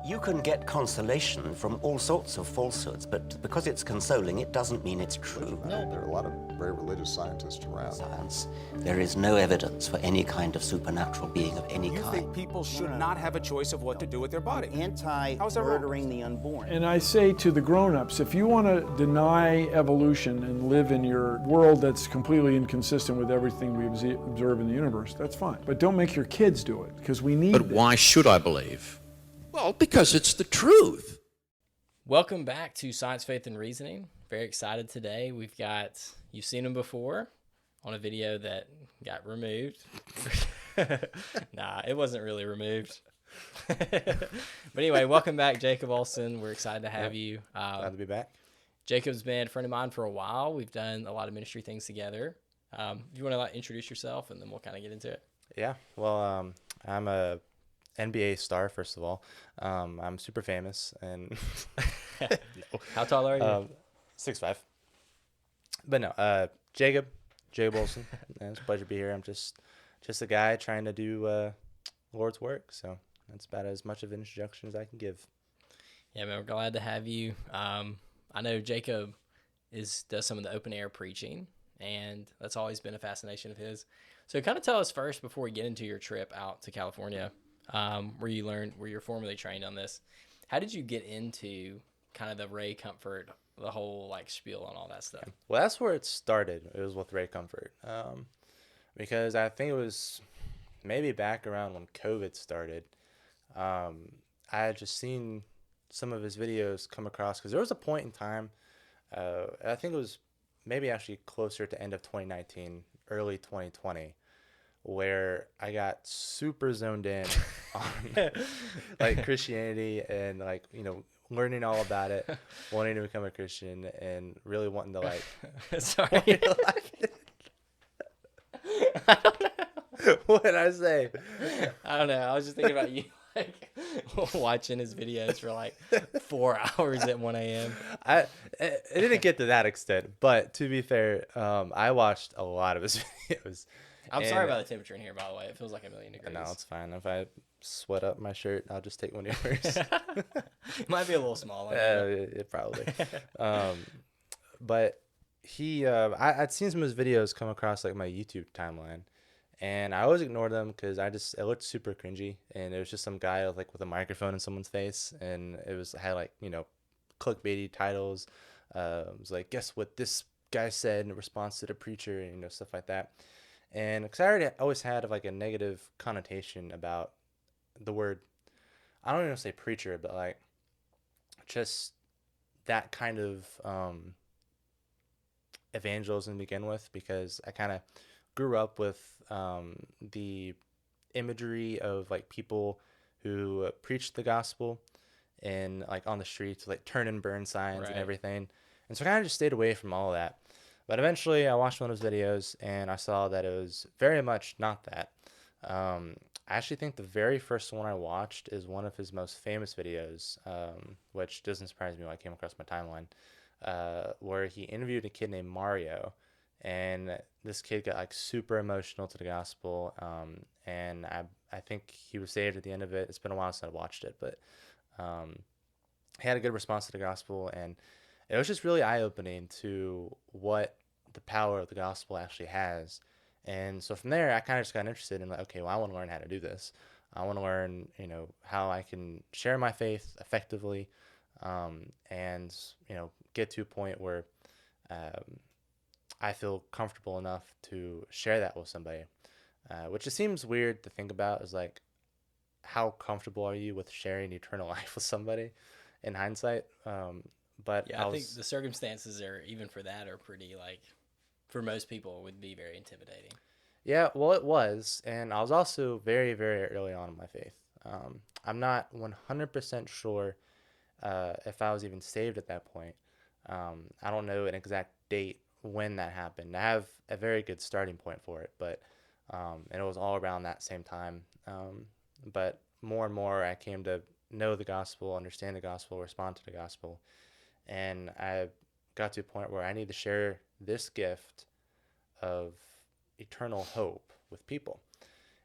You can get consolation from all sorts of falsehoods, but because it's consoling, it doesn't mean it's true. No, there are a lot of very religious scientists around. Science, there is no evidence for any kind of supernatural being of any You kind. think people should not have a choice of what to do with their body? Anti-murdering the unborn. And I say to the grown-ups, if you want to deny evolution and live in your world that's completely inconsistent with everything we observe in the universe, that's fine. But don't make your kids do it, because we need But why should I believe? Well, because it's the truth. Welcome back to Science, Faith, and Reasoning. Very excited today. You've seen him before on a video that got removed. Nah, it wasn't really removed. But anyway, welcome back, Jacob Olson. We're excited to have you. Glad to be back. Jacob's been a friend of mine for a while. We've done a lot of ministry things together. If you want to introduce yourself, and then we'll kind of get into it. Yeah, well, I'm a NBA star, first of all. I'm super famous, and No. How tall are you? 6'5". But no, Jacob Olson. It's a pleasure to be here. I'm just a guy trying to do Lord's work, so that's about as much of an introduction as I can give. Yeah, man, we're glad to have you. I know Jacob does some of the open air preaching, and that's always been a fascination of his. So kind of tell us first, before we get into your trip out to California, where you're formally trained on this, how did you get into kind of the Ray Comfort, the whole like spiel and all that stuff? Well, that's where it started. It was with Ray Comfort, because I think it was maybe back around when COVID started. I had just seen some of his videos come across, because there was a point in time, I think it was maybe actually closer to end of 2019, early 2020, where I got super zoned in on like Christianity and like, learning all about it, wanting to become a Christian, and really wanting to like Sorry. I don't know. What did I say? I don't know. I was just thinking about you like watching his videos for like 4 hours at 1 a.m. It didn't get to that extent, but to be fair, I watched a lot of his videos. I'm sorry about the temperature in here, by the way. It feels like 1,000,000 degrees. No, it's fine. If I sweat up my shirt, I'll just take one of yours. It might be a little small. It probably. But I'd seen some of his videos come across like my YouTube timeline, and I always ignored them because it looked super cringy, and it was just some guy with a microphone in someone's face, and it had like clickbaity titles. It was like, guess what this guy said in response to the preacher, and stuff like that. And because I already always had like a negative connotation about the word, I don't even say preacher, but like just that kind of evangelism to begin with, because I kind of grew up with the imagery of like people who preached the gospel and like on the streets, like turn and burn signs and everything. And so I kind of just stayed away from all of that. But eventually I watched one of his videos and I saw that it was very much not that. I actually think the very first one I watched is one of his most famous videos, which doesn't surprise me when I came across my timeline, where he interviewed a kid named Mario. And this kid got like super emotional to the gospel. And I think he was saved at the end of it. It's been a while since I watched it, but he had a good response to the gospel. And it was just really eye-opening to what the power of the gospel actually has. And so from there, I kind of just got interested in like, okay, well, I want to learn how to do this. I want to learn, how I can share my faith effectively, and, get to a point where I feel comfortable enough to share that with somebody, which it seems weird to think about, is like, how comfortable are you with sharing eternal life with somebody in hindsight? But yeah, I think the circumstances even for that are pretty, like, for most people would be very intimidating. Yeah, well, it was. And I was also very, very early on in my faith. I'm not 100% sure if I was even saved at that point. I don't know an exact date when that happened. I have a very good starting point for it, but and it was all around that same time. But more and more I came to know the gospel, understand the gospel, respond to the gospel. And I got to a point where I need to share this gift of eternal hope with people.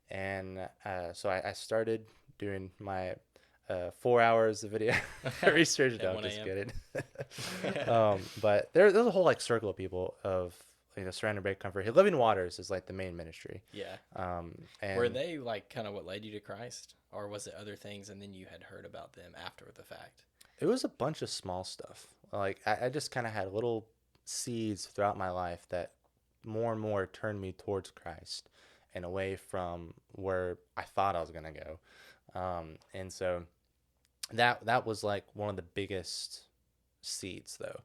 And so I started doing my 4 hours of video research. No, At I'm 1 just a.m. kidding. But there's a whole like circle of people of surrounded by comfort. Living Waters is like the main ministry. Yeah. And Were they like kind of what led you to Christ, or was it other things and then you had heard about them after the fact? it was a bunch of small stuff. Like I just kind of had little seeds throughout my life that more and more turned me towards Christ and away from where I thought I was gonna go. And so that was like one of the biggest seeds, though.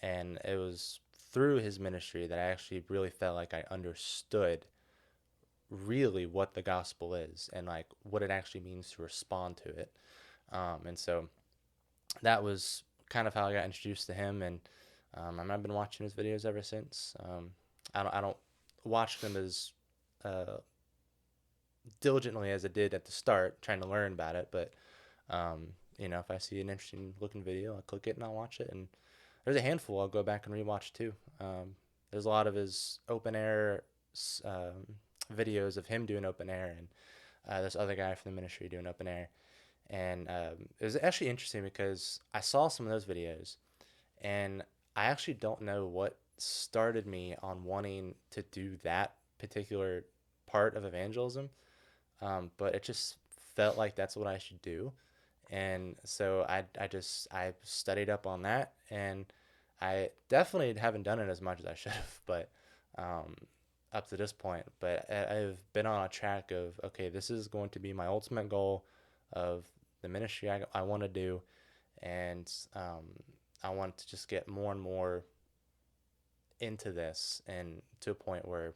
And it was through his ministry that I actually really felt like I understood really what the gospel is and like what it actually means to respond to it. And so that was kind of how I got introduced to him, and I've been watching his videos ever since. I don't watch them as diligently as I did at the start, trying to learn about it. But if I see an interesting looking video, I'll click it and I'll watch it. And there's a handful I'll go back and rewatch too. There's a lot of his open air videos of him doing open air, and this other guy from the ministry doing open air. And it was actually interesting because I saw some of those videos, and I actually don't know what started me on wanting to do that particular part of evangelism, but it just felt like that's what I should do. And so I studied up on that, and I definitely haven't done it as much as I should have, but up to this point. But I've been on a track of, okay, this is going to be my ultimate goal of the ministry I want to do, and I want to just get more and more into this, and to a point where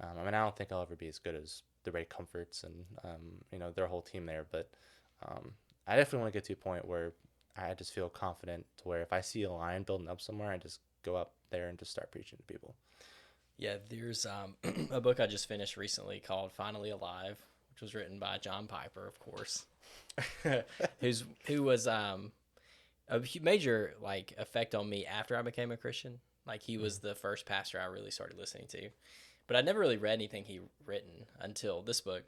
I don't think I'll ever be as good as the Ray Comforts and their whole team there, but I definitely want to get to a point where I just feel confident to where if I see a line building up somewhere, I just go up there and just start preaching to people. Yeah, there's a book I just finished recently called Finally Alive, which was written by John Piper, of course, who was a major like effect on me after I became a Christian. Like he was the first pastor I really started listening to, but I'd never really read anything he written until this book.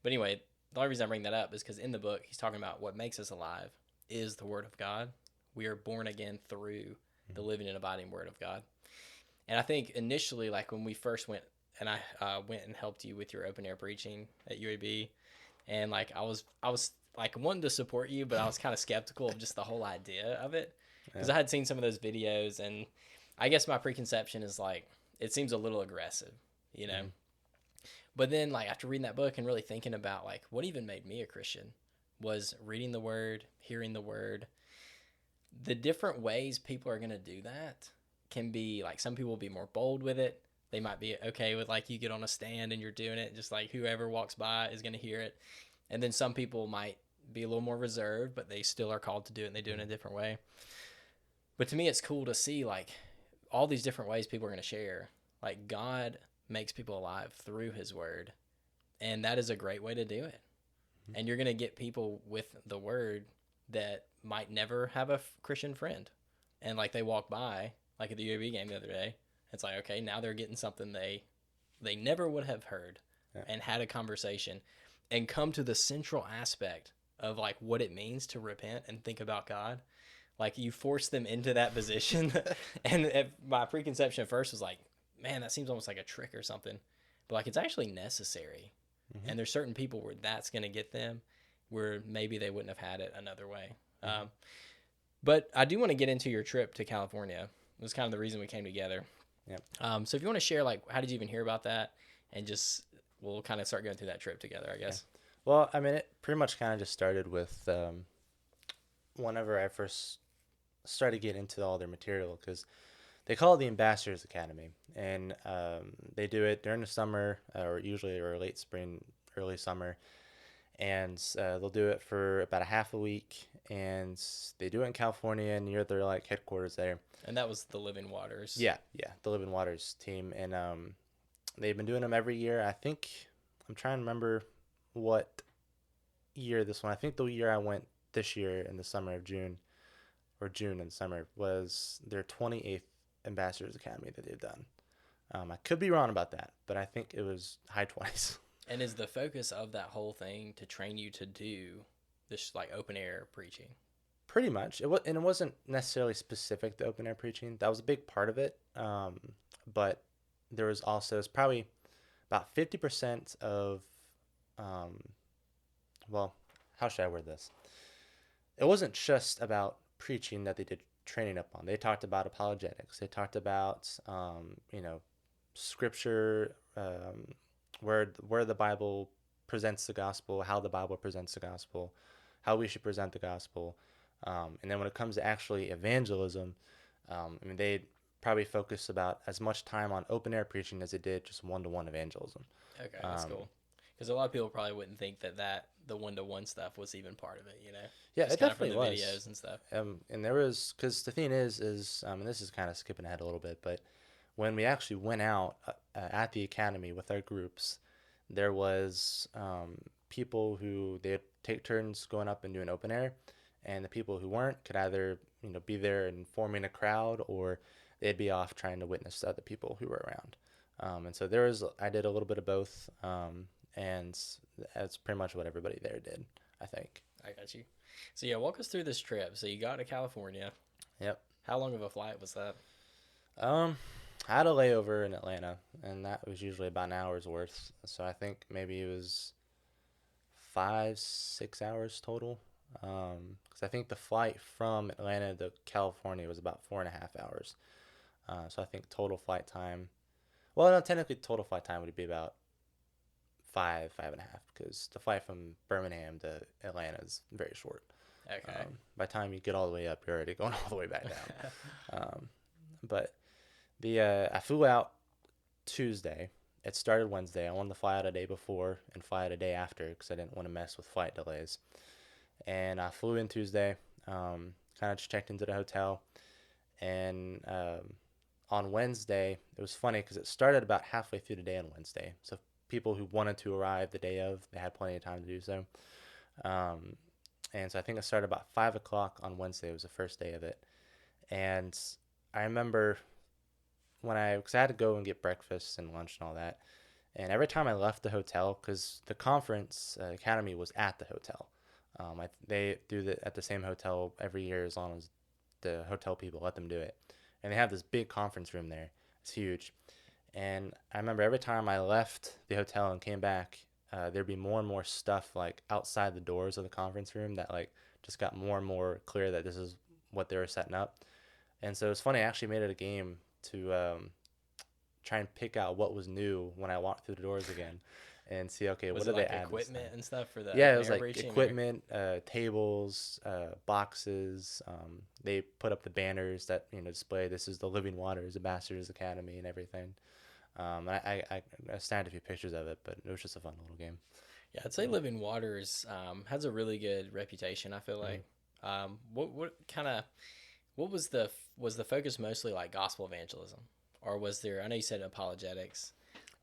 But anyway, the only reason I bring that up is because in the book he's talking about what makes us alive is the Word of God. We are born again through the living and abiding Word of God. And I think initially, like when we first went, and I went and helped you with your open air preaching at UAB, and like I was like wanting to support you, but I was kind of skeptical of just the whole idea of it because I had seen some of those videos, and I guess my preconception is like it seems a little aggressive, But then like after reading that book and really thinking about like what even made me a Christian was reading the Word, hearing the Word, the different ways people are going to do that. Can be like some people will be more bold with it. They might be okay with like you get on a stand and you're doing it just like whoever walks by is going to hear it. And then some people might be a little more reserved, but they still are called to do it and they do it in a different way. But to me, it's cool to see like all these different ways people are going to share. Like God makes people alive through his Word. And that is a great way to do it. And you're going to get people with the Word that might never have a Christian friend. And like they walk by, like at the UAB game the other day, it's like, okay, now they're getting something they never would have heard and had a conversation and come to the central aspect of like what it means to repent and think about God. Like you force them into that position. And my preconception at first was like, man, that seems almost like a trick or something. But like it's actually necessary. Mm-hmm. And there's certain people where that's going to get them where maybe they wouldn't have had it another way. Mm-hmm. But I do want to get into your trip to California. It was kind of the reason we came together. Yep. So if you want to share, like, how did you even hear about that? And just, we'll kind of start going through that trip together, I guess. Yeah. Well, I mean, it pretty much kind of just started with whenever I first started getting into all their material, because they call it the Ambassadors Academy. And they do it during the summer, or usually or late spring, early summer. And they'll do it for about a half a week. And they do it in California near their like headquarters there. And that was the Living Waters. Yeah, the Living Waters team. And they've been doing them every year. I think, I'm trying to remember what year this one. I think the year I went this year in the summer of June, or June in the summer, was their 28th Ambassadors Academy that they've done. I could be wrong about that, but I think it was high 20s. And is the focus of that whole thing to train you to do this like open air preaching. Pretty much. And it wasn't necessarily specific to open air preaching. That was a big part of it. But there was also, it's probably about 50% of, well, how should I word this? It wasn't just about preaching that they did training up on. They talked about apologetics. They talked about, scripture, where the Bible presents the gospel, how the Bible presents the gospel, how we should present the gospel. And then when it comes to actually evangelism, they probably focus about as much time on open air preaching as they did just one-to-one evangelism. Okay, that's cool. Because a lot of people probably wouldn't think that the one-to-one stuff was even part of it, Yeah, just it kind of definitely for the was. videos and stuff. And there was, because the thing is, and this is kind of skipping ahead a little bit, but when we actually went out at the academy with our groups, there was people who they'd take turns going up and doing open air, and the people who weren't could either be there and forming a crowd, or they'd be off trying to witness to other people who were around. And so I did a little bit of both, and that's pretty much what everybody there did, I think. I got you. So yeah, walk us through this trip. So you got to California. Yep. How long of a flight was that? I had a layover in Atlanta, and that was usually about an hour's worth. So I think maybe it was 5-6 hours total. Because I think the flight from Atlanta to California was about 4.5 hours. So I think total flight time, well, no, technically total flight time would be about 5.5, because the flight from Birmingham to Atlanta is very short. Okay. By the time you get all the way up, you're already going all the way back down. But I flew out Tuesday. It started Wednesday. I wanted to fly out a day before and fly out a day after because I didn't want to mess with flight delays. And I flew in Tuesday, kind of just checked into the hotel. And on Wednesday, it was funny because it started about halfway through the day on Wednesday. So people who wanted to arrive the day of, they had plenty of time to do so. And so I think it started about 5 o'clock on Wednesday. It was the first day of it. And I remember because I had to go and get breakfast and lunch and all that. And every time I left the hotel, because the conference academy was at the hotel. They do that at the same hotel every year as long as the hotel people let them do it. And they have this big conference room there. It's huge. And I remember every time I left the hotel and came back, there'd be more and more stuff like outside the doors of the conference room that like just got more and more clear that this is what they were setting up. And so it's funny, I actually made it a game to try and pick out what was new when I walked through the doors again and see, okay, what do they add? Equipment and stuff for the Yeah, it was air like breaching, equipment, tables, boxes. They put up the banners that display this is the Living Waters Ambassadors Academy and everything. I snapped a few pictures of it, but it was just a fun little game. Yeah, I'd say Living Waters has a really good reputation. I feel like. What was the focus mostly like gospel evangelism, or was there? I know you said apologetics.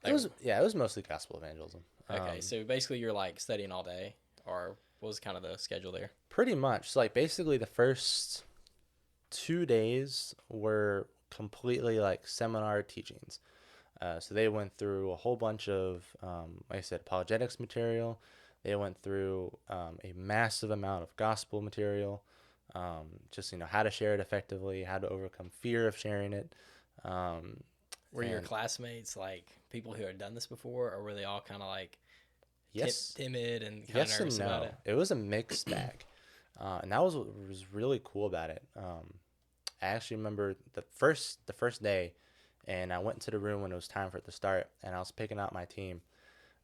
It was mostly gospel evangelism. Okay, so basically you're like studying all day, or what was kind of the schedule there? Pretty much. So like basically the first 2 days were completely like seminar teachings. So they went through a whole bunch of, like I said, apologetics material. They went through a massive amount of gospel material, just how to share it effectively, how to overcome fear of sharing it. Were your classmates like people who had done this before, or were they all kind of like timid and kind of nervous about it? It was a mixed bag, and that was what was really cool about it. I actually remember the first day, and I went into the room when it was time for it to start, and I was picking out my team,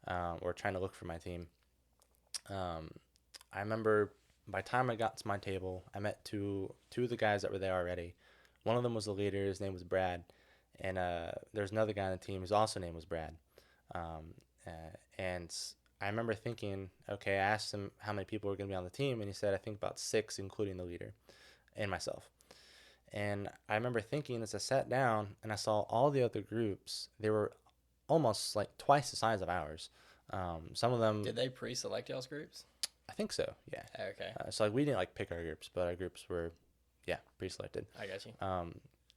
or trying to look for my team. I remember by the time I got to my table, I met two of the guys that were there already. One of them was the leader. His name was Brad. And there's another guy on the team whose also name was Brad. And I remember thinking, okay, I asked him how many people were going to be on the team, and he said, I think about 6, including the leader and myself. And I remember thinking as I sat down and I saw all the other groups, they were almost like twice the size of ours. Some of them... Did they pre-select y'all's groups? I think so, yeah. Okay. So like we didn't like pick our groups, but our groups were, pre-selected. I got you.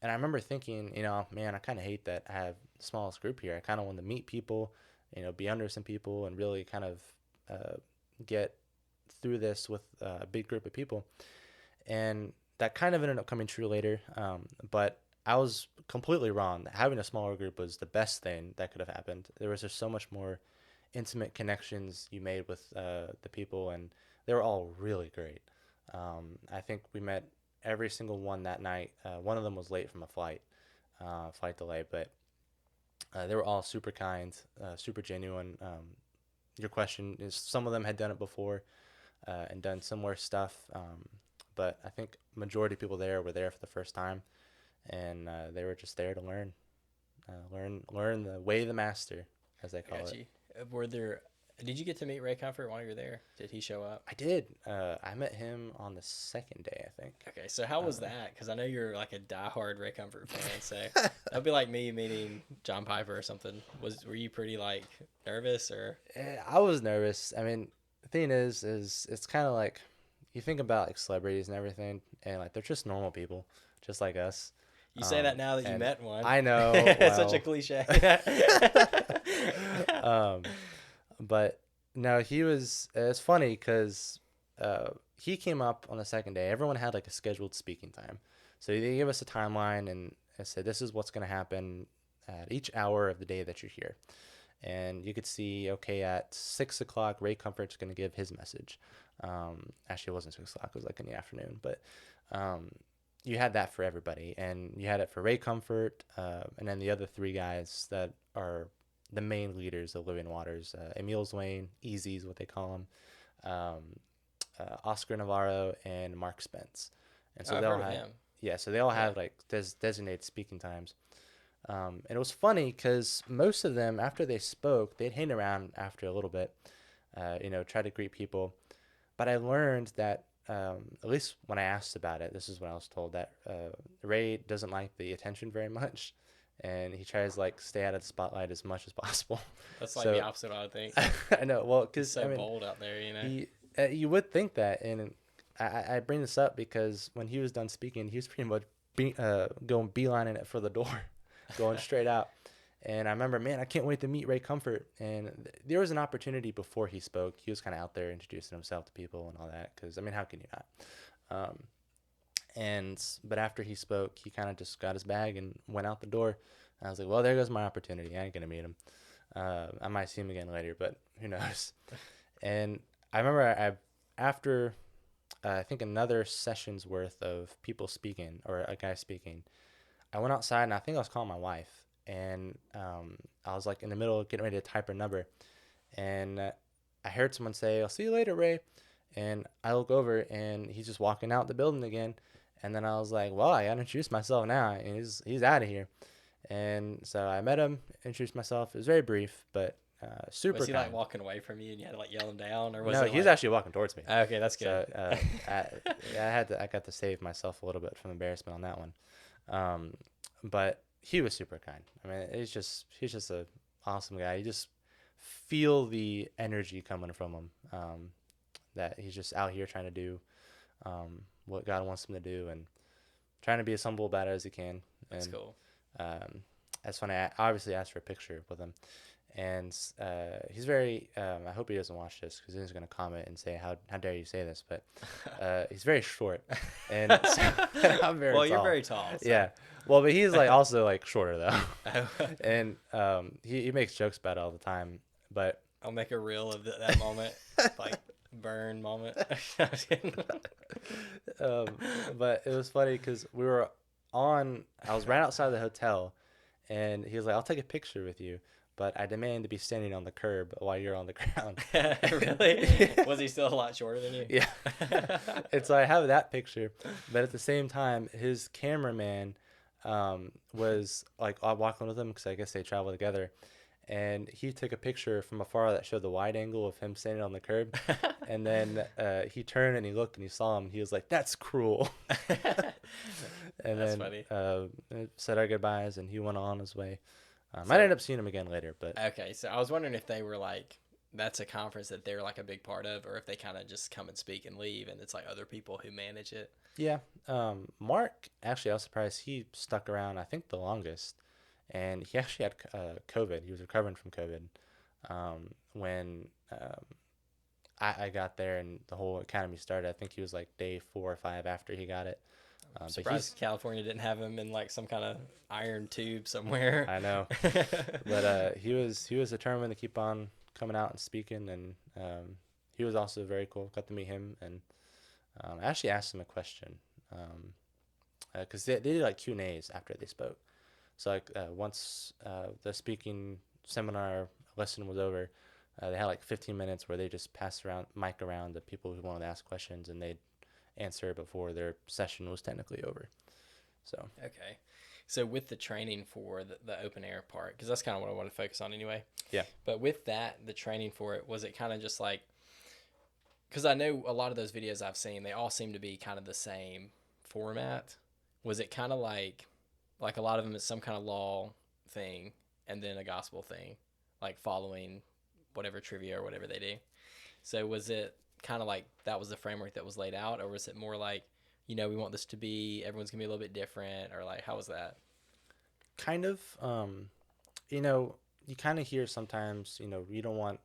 And I remember thinking, man, I kind of hate that I have the smallest group here. I kind of want to meet people, be under some people and really kind of get through this with a big group of people. And that kind of ended up coming true later. But I was completely wrong. Having a smaller group was the best thing that could have happened. There was just so much more intimate connections you made with the people, and they were all really great. I think we met every single one that night. One of them was late from a flight delay, but they were all super kind, super genuine. Your question is, some of them had done it before and done similar stuff, but I think majority of people there were there for the first time, and they were just there to learn the way of the master, as they call it. Did you get to meet Ray Comfort while you were there? Did he show up? I did. I met him on the second day, I think. Okay, so how was that? Because I know you're like a diehard Ray Comfort fan, so that'd be like me meeting John Piper or something. Were you pretty like nervous or? I was nervous. I mean, the thing is it's kind of like, you think about like celebrities and everything, and like they're just normal people, just like us. You say that now that you met one. I know. It's such a cliche. But no, it's funny because he came up on the second day. Everyone had like a scheduled speaking time. So they gave us a timeline and I said, this is what's going to happen at each hour of the day that you're here. And you could see, okay, at 6 o'clock, Ray Comfort's going to give his message. Actually, it wasn't 6 o'clock. It was like in the afternoon. But you had that for everybody. And you had it for Ray Comfort and then the other three guys that are the main leaders of Living Waters, Emil Zwane, Easy is what they call him, Oscar Navarro, and Mark Spence. And so they all have like designated speaking times. And it was funny because most of them, after they spoke, they'd hang around after a little bit, try to greet people. But I learned that, at least when I asked about it, this is when I was told that Ray doesn't like the attention very much. And he tries to like stay out of the spotlight as much as possible. That's like the opposite, I would think. I know. Well, because so bold out there, you know. You would think that, and I bring this up because when he was done speaking, he was pretty much going beelining it for the door, going straight out. And I remember, man, I can't wait to meet Ray Comfort. And there was an opportunity before he spoke. He was kind of out there introducing himself to people and all that. Because I mean, how can you not? But after he spoke, he kind of just got his bag and went out the door. And I was like, well, there goes my opportunity. I ain't gonna meet him. I might see him again later, but who knows? And I remember after I think another session's worth of people speaking, or a guy speaking, I went outside and I think I was calling my wife, and I was like in the middle of getting ready to type her number, and I heard someone say, "I'll see you later, Ray." And I look over and he's just walking out the building again. And then I was like, well, I gotta introduce myself now. And he's out of here. And so I met him, introduced myself. It was very brief, but super Was he kind. like walking away from you and you had to like yell him down, or was No, it he was like... actually walking towards me. Okay, that's good. So I got to save myself a little bit from embarrassment on that one. But he was super kind. I mean, he's just an awesome guy. You just feel the energy coming from him. That he's just out here trying to do what God wants him to do, and trying to be as humble about it as he can. That's and, cool. That's funny. I obviously asked for a picture with him, and he's very. I hope he doesn't watch this because he's going to comment and say, "How dare you say this?" But he's very short, and so, I'm very. Well, tall. you're very tall. So. Yeah. Well, but he's like also like shorter though, and he makes jokes about it all the time. But I'll make a reel of that moment, like. Burn moment. But it was funny because I was right outside the hotel, and he was like, I'll take a picture with you, but I demand to be standing on the curb while you're on the ground. Really? Was he still a lot shorter than you? Yeah. And so I have that picture, but at the same time, his cameraman was like walking with him because I guess they travel together. And he took a picture from afar that showed the wide angle of him standing on the curb. And then he turned and he looked and he saw him. He was like, "That's cruel." And That's then funny. Said our goodbyes and he went on his way. I ended up seeing him again later. But okay, so I was wondering if they were like, that's a conference that they're like a big part of, or if they kind of just come and speak and leave and it's like other people who manage it. Yeah. Mark, actually, I was surprised he stuck around, I think, the longest. And he actually had COVID. He was recovering from COVID when I got there and the whole academy started. I think he was like day 4 or 5 after he got it. I'm But surprised California didn't have him in like some kind of iron tube somewhere. I know, but he was determined to keep on coming out and speaking, and he was also very cool. Got to meet him, and I actually asked him a question because they did like Q&As after they spoke. So like once the speaking seminar lesson was over, they had like 15 minutes where they just passed around mic around to people who wanted to ask questions, and they'd answer before their session was technically over. So Okay. So with the training for the open air part, because that's kind of what I want to focus on anyway. yeah, But with that, the training for it, was it kind of just like, because I know a lot of those videos I've seen, they all seem to be kind of the same format. Was it kind of like a lot of them is some kind of law thing and then a gospel thing, like following whatever trivia or whatever they do? So was it kind of like that was the framework that was laid out, or was it more like, we want this to be, everyone's gonna be a little bit different, or like, how was that? kind of. You kind of hear sometimes, you don't want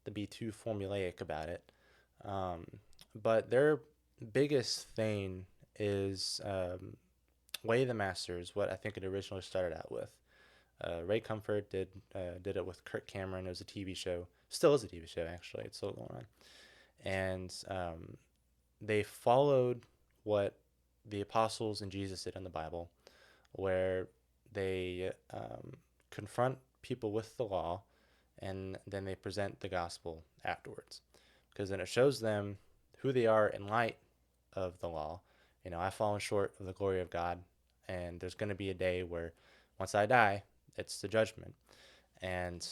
to be too formulaic about it. But their biggest thing is Way of the Masters, what I think it originally started out with. Ray Comfort did it with Kirk Cameron. It was a TV show. Still is a TV show, actually. It's still going on. And they followed what the apostles and Jesus did in the Bible, where they confront people with the law, and then they present the gospel afterwards. Because then it shows them who they are in light of the law. I've fallen short of the glory of God, and there's going to be a day where once I die, it's the judgment. And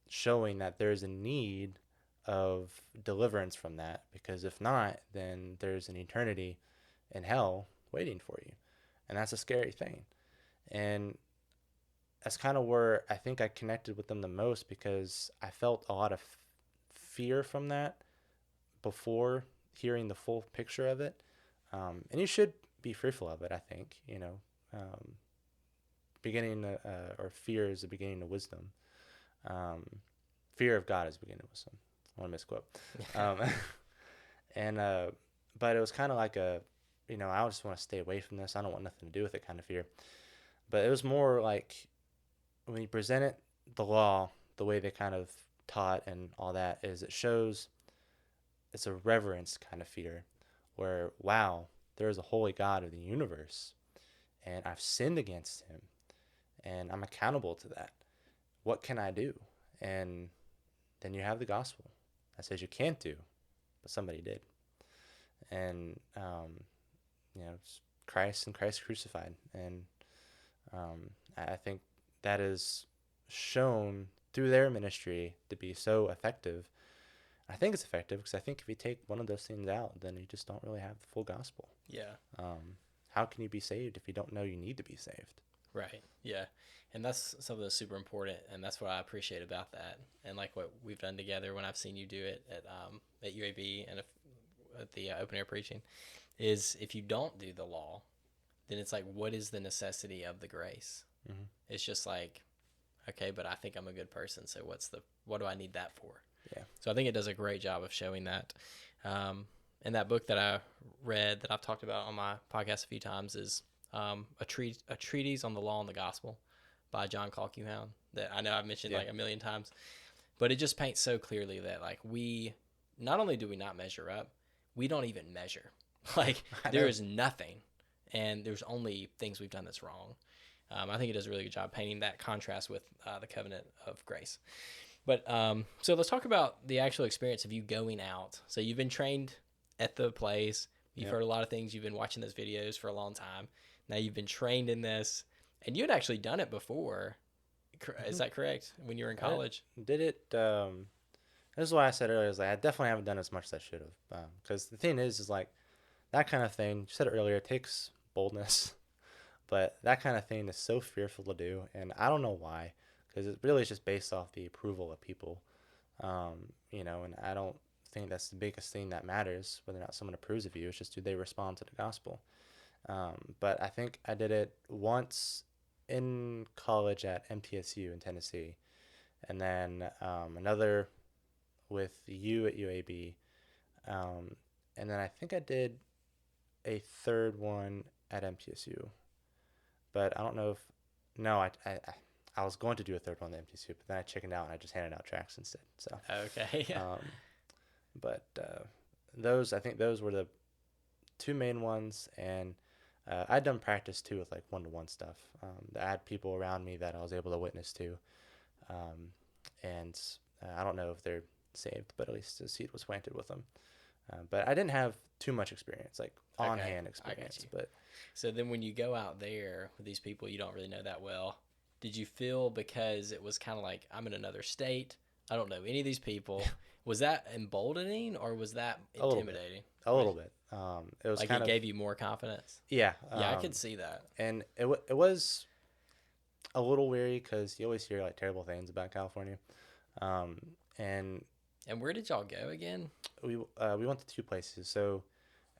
showing that there's a need of deliverance from that, because if not, then there's an eternity in hell waiting for you. And that's a scary thing. And that's kind of where I think I connected with them the most, because I felt a lot of fear from that before hearing the full picture of it. And you should be fearful of it, I think. Or fear is the beginning of wisdom. Fear of God is the beginning of wisdom. I want to misquote. But it was kind of like I just want to stay away from this. I don't want nothing to do with it kind of fear. But it was more like when you present it, the law, the way they kind of taught and all that, is it shows it's a reverence kind of fear where, wow, there is a holy God of the universe, and I've sinned against him, and I'm accountable to that. What can I do? And then you have the gospel that says you can't do, but somebody did. And, it's Christ and Christ crucified. And I think that is shown through their ministry to be so effective. I think it's effective because I think if you take one of those things out, then you just don't really have the full gospel. Yeah. How can you be saved if you don't know you need to be saved? Right. Yeah. And that's something that's super important, and that's what I appreciate about that. And like what we've done together when I've seen you do it at UAB and at the open air preaching, is if you don't do the law, then it's like, what is the necessity of the grace? Mm-hmm. It's just like, okay, but I think I'm a good person, so what do I need that for? Yeah. So I think it does a great job of showing that. And that book that I read that I've talked about on my podcast a few times is a treatise on the law and the gospel by John Colquhoun, that I know I've mentioned like a million times, but it just paints so clearly that like we not only do we not measure up, we don't even measure. Like there is nothing, and there's only things we've done that's wrong. I think it does a really good job painting that contrast with the covenant of grace. But so let's talk about the actual experience of you going out. So you've been trained at the place. You've heard a lot of things. You've been watching those videos for a long time. Now you've been trained in this, and you had actually done it before. Is that correct? When you were in college? I did it. This is why I said earlier, is like I definitely haven't done as much as I should have. Because the thing is like that kind of thing, you said it earlier, it takes boldness. But that kind of thing is so fearful to do, and I don't know why. Because it really is just based off the approval of people, and I don't think that's the biggest thing that matters, whether or not someone approves of you. It's just do they respond to the gospel. But I think I did it once in college at MTSU in Tennessee, and then another with you at UAB, and then I think I did a third one at MTSU, but I don't know if no, I was going to do a third one at MTSU, but then I chickened out and I just handed out tracks instead. So Okay. but I think those were the two main ones, and I'd done practice too with like one-to-one stuff. I had people around me that I was able to witness to, and I don't know if they're saved, but at least a seed was planted with them. But I didn't have too much experience, like on-hand experience. But so then when you go out there with these people you don't really know that well, did you feel, because it was kind of like, I'm in another state, I don't know any of these people, was that emboldening or was that intimidating? A little bit. It was like kind it of, gave you more confidence? Yeah. Yeah, I could see that. And it was a little weary because you always hear like terrible things about California. And where did y'all go again? we went to two places. So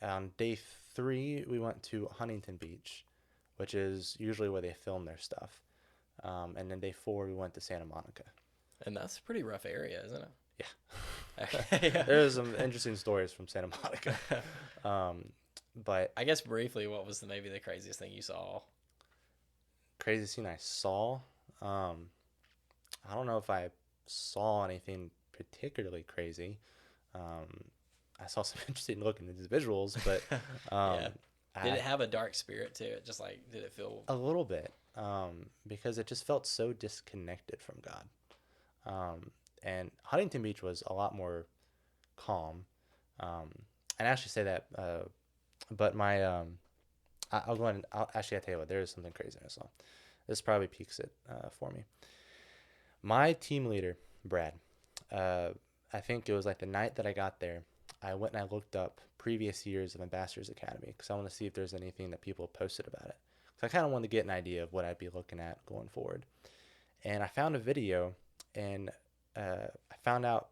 on day 3, we went to Huntington Beach, which is usually where they film their stuff. And then day 4, we went to Santa Monica. And that's a pretty rough area, isn't it? Yeah. Okay. There's some interesting stories from Santa Monica. But I guess briefly, what was maybe the craziest thing you saw? craziest scene I saw, I don't know if I saw anything particularly crazy. I saw some interesting looking individuals, but Yeah. Did it have a dark spirit to it? Just like, did it feel... a little bit, because it just felt so disconnected from God. And Huntington Beach was a lot more calm. And I actually say that, but my, I'll go ahead and I'll tell you what, there is something crazy in this song. This probably peaks it for me. My team leader, Brad, I think it was like the night that I got there, I went and I looked up previous years of Ambassadors Academy because I want to see if there's anything that people posted about it. So I kind of wanted to get an idea of what I'd be looking at going forward. And I found a video, and I found out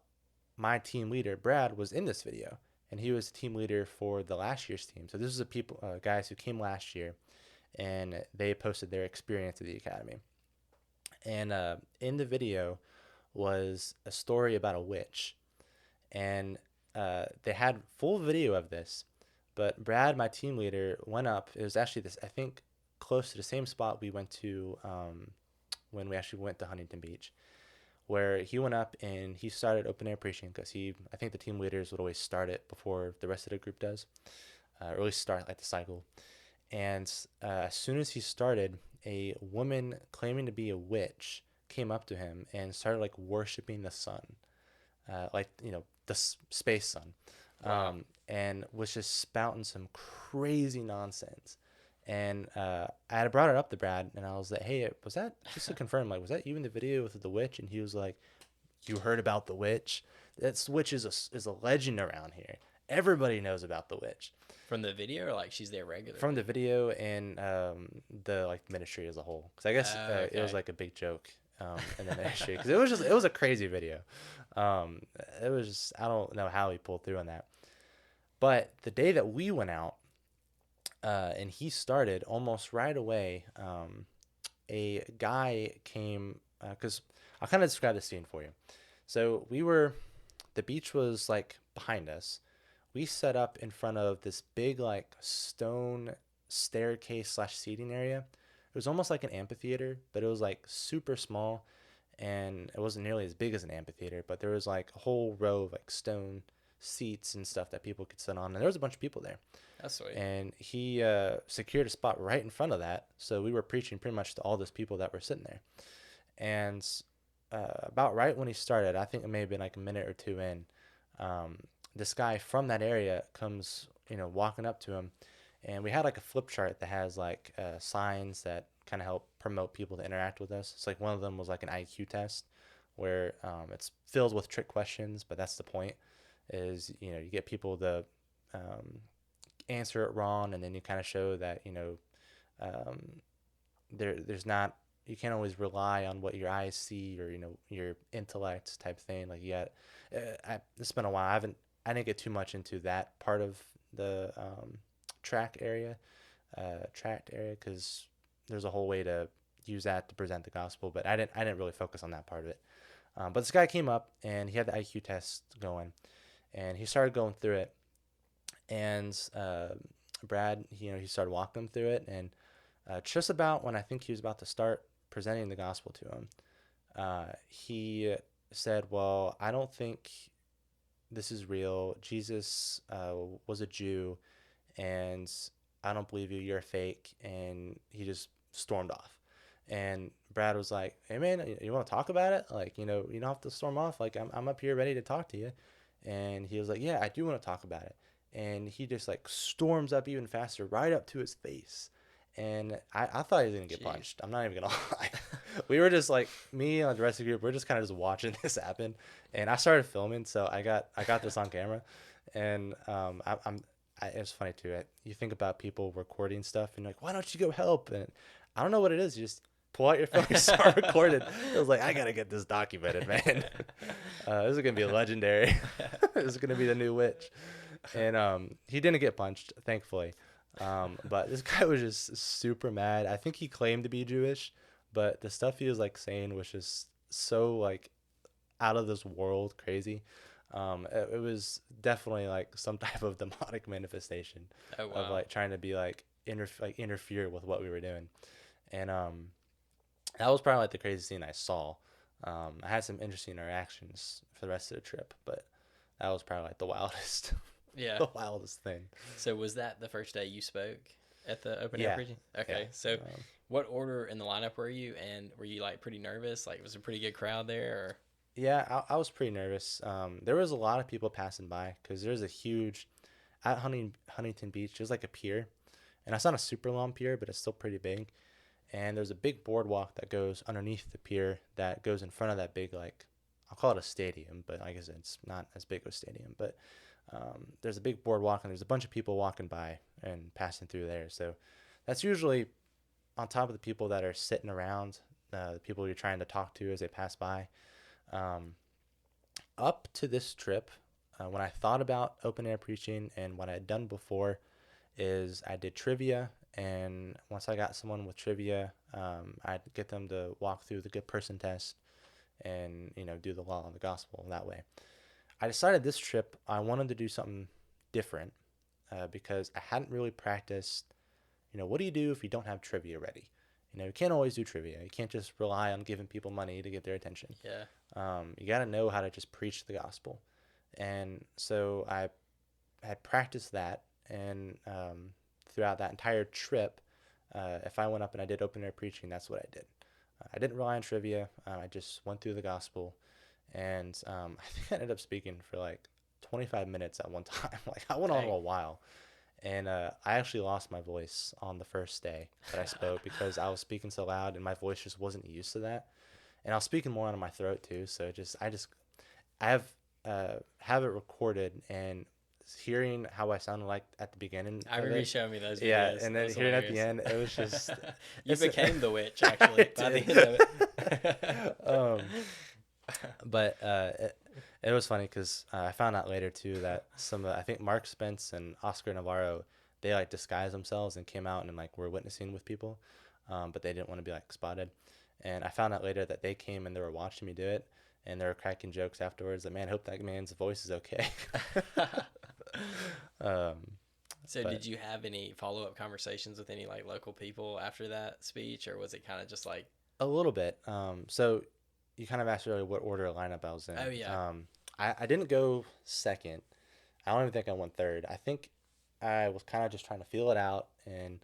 my team leader, Brad, was in this video, and he was the team leader for the last year's team. So this is the guys who came last year, and they posted their experience at the academy. And in the video was a story about a witch, and they had full video of this, but Brad, my team leader, went up. It was actually this, I think, close to the same spot we went to when we actually went to Huntington Beach, where he went up and he started open air preaching because I think the team leaders would always start it before the rest of the group does, or at least start like the cycle. And as soon as he started, a woman claiming to be a witch came up to him and started like worshiping the sun, like, you know, the space sun. Wow. And was just spouting some crazy nonsense. And I had brought it up to Brad, and I was like, hey, was that, just to confirm, like, was that you in the video with the witch? And he was like, you heard about the witch? This witch is a legend around here. Everybody knows about the witch. From the video, or like she's there regularly? From the video and the like ministry as a whole. Because I guess it was like a big joke in the ministry. Because it was a crazy video. It was just, I don't know how he pulled through on that. But the day that we went out, and he started almost right away, a guy came, because I'll kind of describe the scene for you. So the beach was like behind us. We set up in front of this big like stone staircase / seating area. It was almost like an amphitheater, but it was like super small, and it wasn't nearly as big as an amphitheater, but there was like a whole row of like stone seats and stuff that people could sit on, and there was a bunch of people there. That's sweet. And he secured a spot right in front of that, so we were preaching pretty much to all those people that were sitting there. And about right when he started, I think it may have been like a minute or two in, this guy from that area comes, walking up to him, and we had like a flip chart that has like signs that kind of help promote people to interact with us. It's like one of them was like an IQ test where it's filled with trick questions, but that's the point, is you get people to answer it wrong, and then you kind of show that there's not, you can't always rely on what your eyes see or your intellect type thing. Like it's been a while. I didn't get too much into that part of the tract area because there's a whole way to use that to present the gospel, but I didn't really focus on that part of it. But this guy came up and he had the IQ test going, and he started going through it. And Brad, he started walking him through it, and just about when I think he was about to start presenting the gospel to him, he said, "Well, I don't think this is real. Jesus was a Jew, and I don't believe you. You're a fake." And he just stormed off. And Brad was like, "Hey man, you want to talk about it? Like, you don't have to storm off. Like, I'm up here ready to talk to you." And he was like, "Yeah, I do want to talk about it." And he just like storms up even faster, right up to his face. And I thought he was gonna get punched. I'm not even gonna lie. We were just like, me and the rest of the group, we're just kind of just watching this happen. And I started filming, so I got this on camera. And it's funny too. You think about people recording stuff, and you're like, why don't you go help? And I don't know what it is. You just pull out your phone and start recording. It was like, I gotta get this documented, man. This is gonna be legendary. This is gonna be the new witch. And he didn't get punched, thankfully. But this guy was just super mad. I think he claimed to be Jewish, but the stuff he was like saying was just so like out of this world crazy. It was definitely like some type of demonic manifestation of like trying to be like interfere with what we were doing. And that was probably like the craziest thing I saw. I had some interesting interactions for the rest of the trip, but that was probably like the wildest. Yeah. The wildest thing. So was that the first day you spoke at the open air preaching? Okay. Yeah. So what order in the lineup were you? And were you like pretty nervous? Like, was it a pretty good crowd there? Or? Yeah, I was pretty nervous. There was a lot of people passing by because there's a huge, at Huntington Beach, there's like a pier. And it's not a super long pier, but it's still pretty big. And there's a big boardwalk that goes underneath the pier that goes in front of that big, like, I'll call it a stadium, but I guess it's not as big of a stadium. But there's a big boardwalk, and there's a bunch of people walking by and passing through there. So that's usually on top of the people that are sitting around, the people you're trying to talk to as they pass by. Up to this trip, when I thought about open air preaching and what I had done before is I did trivia. And once I got someone with trivia, I'd get them to walk through the good person test and, do the law and the gospel that way. I decided this trip I wanted to do something different because I hadn't really practiced, what do you do if you don't have trivia ready? You can't always do trivia. You can't just rely on giving people money to get their attention. Yeah. You got to know how to just preach the gospel. And so I had practiced that, and throughout that entire trip, if I went up and I did open air preaching, that's what I did. I didn't rely on trivia. I just went through the gospel. And I think I ended up speaking for like 25 minutes at one time. Like, I went on a while. And I actually lost my voice on the first day that I spoke because I was speaking so loud and my voice just wasn't used to that. And I was speaking more out of my throat too. So I have it recorded, and hearing how I sounded like at the beginning. I remember you showing me those videos. Yeah, and then hearing at the end, it was just... You became the witch, actually, by the end of it. But it was funny because I found out later too that I think Mark Spence and Oscar Navarro, they like disguised themselves and came out and like were witnessing with people, but they didn't want to be like spotted. And I found out later that they came and they were watching me do it, and they were cracking jokes afterwards. Like, man, I hope that man's voice is okay. So did you have any follow-up conversations with any like local people after that speech, or was it kind of just like a little bit? So you kind of asked earlier what order of lineup I was in. Oh yeah. I didn't go second. I don't even think I went third. I think I was kind of just trying to feel it out and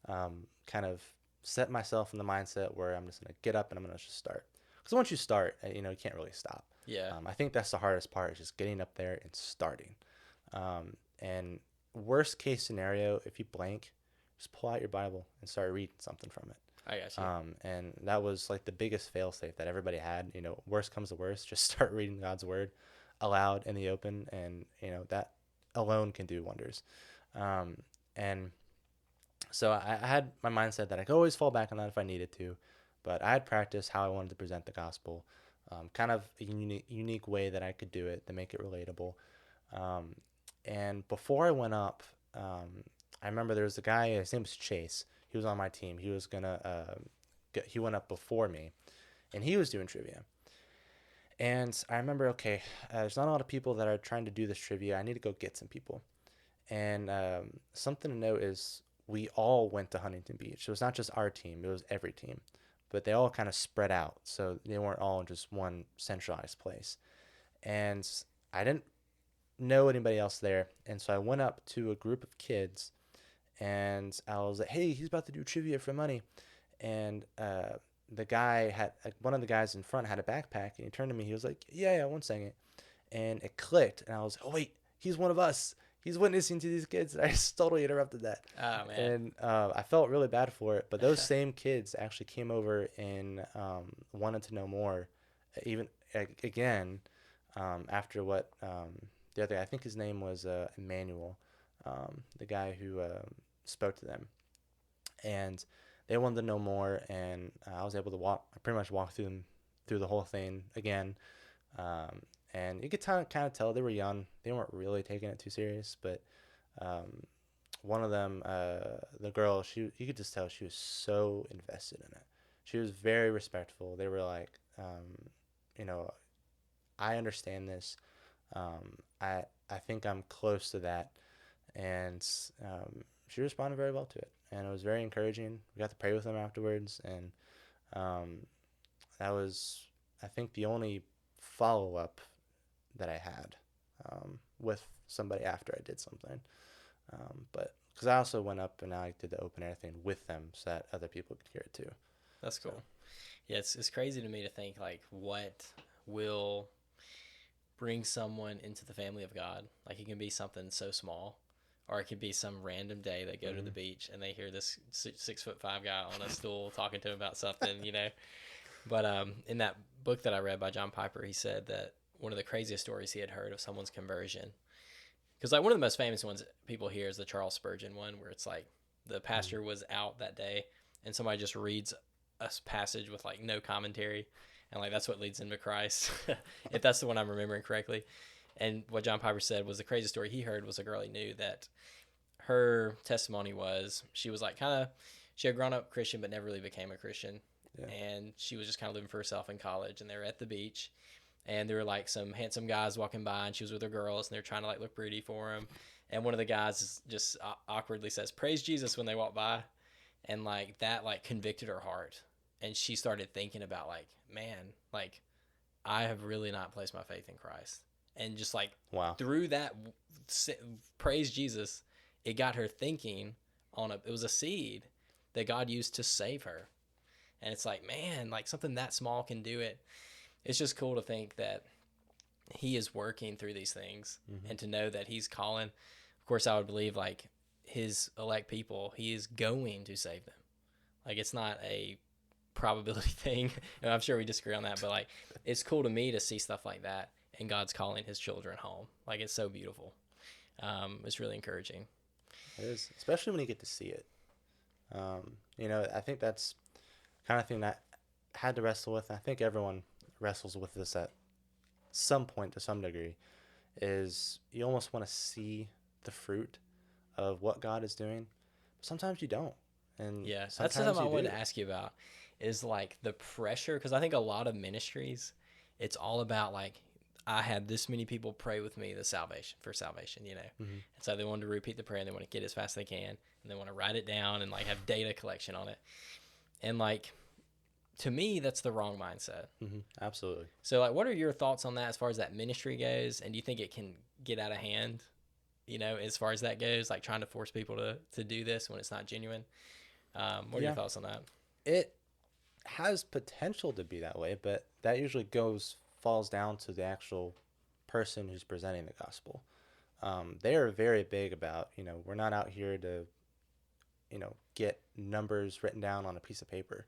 kind of set myself in the mindset where I'm just gonna get up and I'm gonna just start. Because once you start, you can't really stop. Yeah. I think that's the hardest part, is just getting up there and starting. And worst case scenario, if you blank, just pull out your Bible and start reading something from it. I got you. And that was like the biggest fail-safe that everybody had. Worst comes to worst, just start reading God's word aloud in the open, and that alone can do wonders. And so I had my mindset that I could always fall back on that if I needed to, but I had practiced how I wanted to present the gospel, kind of a unique way that I could do it to make it relatable. And before I went up, I remember there was a guy, his name was Chase. He was on my team. He was he went up before me, and he was doing trivia. And I remember, okay, there's not a lot of people that are trying to do this trivia. I need to go get some people. And something to note is we all went to Huntington Beach. It was not just our team, it was every team. But they all kind of spread out, so they weren't all in just one centralized place. And I didn't know anybody else there. And so I went up to a group of kids and I was like, hey, he's about to do trivia for money. And the guy had, one of the guys in front had a backpack, and he turned to me. He was like, yeah, 1 second. And it clicked. And I was like, oh, wait, he's one of us. He's witnessing to these kids. And I just totally interrupted that. Oh, man. And I felt really bad for it. But those same kids actually came over and wanted to know more, even again, after what the other, I think his name was Emmanuel, the guy who spoke to them. And they wanted to know more, and I was able to pretty much walk through the whole thing again. And you could kind of tell they were young. They weren't really taking it too serious, but one of them, the girl, you could just tell she was so invested in it. She was very respectful. They were like, I understand this. I think I'm close to that. And she responded very well to it. And it was very encouraging. We got to pray with them afterwards. And that was, I think, the only follow-up that I had with somebody after I did something. But because I also went up and I did the open air thing with them so that other people could hear it too. That's cool. Yeah, it's crazy to me to think, like, what will bring someone into the family of God. Like, it can be something so small, or it could be some random day they go to the beach and they hear this 6'5" guy on a stool talking to him about something, But in that book that I read by John Piper, he said that one of the craziest stories he had heard of someone's conversion, because like one of the most famous ones people hear is the Charles Spurgeon one, where it's like the pastor was out that day and somebody just reads a passage with like no commentary, and like that's what leads into Christ, if that's the one I'm remembering correctly. And what John Piper said was the craziest story he heard was a girl he knew that her testimony was she was like she had grown up Christian but never really became a Christian. Yeah. And she was just kind of living for herself in college, and they were at the beach, and there were like some handsome guys walking by, and she was with her girls, and they're trying to like look pretty for him. And one of the guys just awkwardly says, "Praise Jesus," when they walk by. And like that like convicted her heart. And she started thinking about like, man, like I have really not placed my faith in Christ. And just like through that praise Jesus, it got her thinking it was a seed that God used to save her. And it's like, man, like something that small can do it. It's just cool to think that he is working through these things, and to know that he's calling. Of course, I would believe like his elect people, he is going to save them. Like it's not a probability thing. And I'm sure we disagree on that, but like it's cool to me to see stuff like that, and God's calling his children home. Like it's so beautiful. It's really encouraging. It is, especially when you get to see it. I think that's kind of thing that I had to wrestle with. I think everyone wrestles with this at some point to some degree, is you almost want to see the fruit of what God is doing. Sometimes you don't. And yeah, that's something I wanted to ask you about, is like the pressure, because I think a lot of ministries, it's all about like, I had this many people pray with me for salvation, And so they want to repeat the prayer, and they want to get it as fast as they can, and they want to write it down and like have data collection on it. And like, to me, that's the wrong mindset. Absolutely. So like, what are your thoughts on that as far as that ministry goes? And do you think it can get out of hand, as far as that goes, like trying to force people to do this when it's not genuine? What are your thoughts on that? It has potential to be that way, but that usually falls down to the actual person who's presenting the gospel. They are very big about, we're not out here to, get numbers written down on a piece of paper.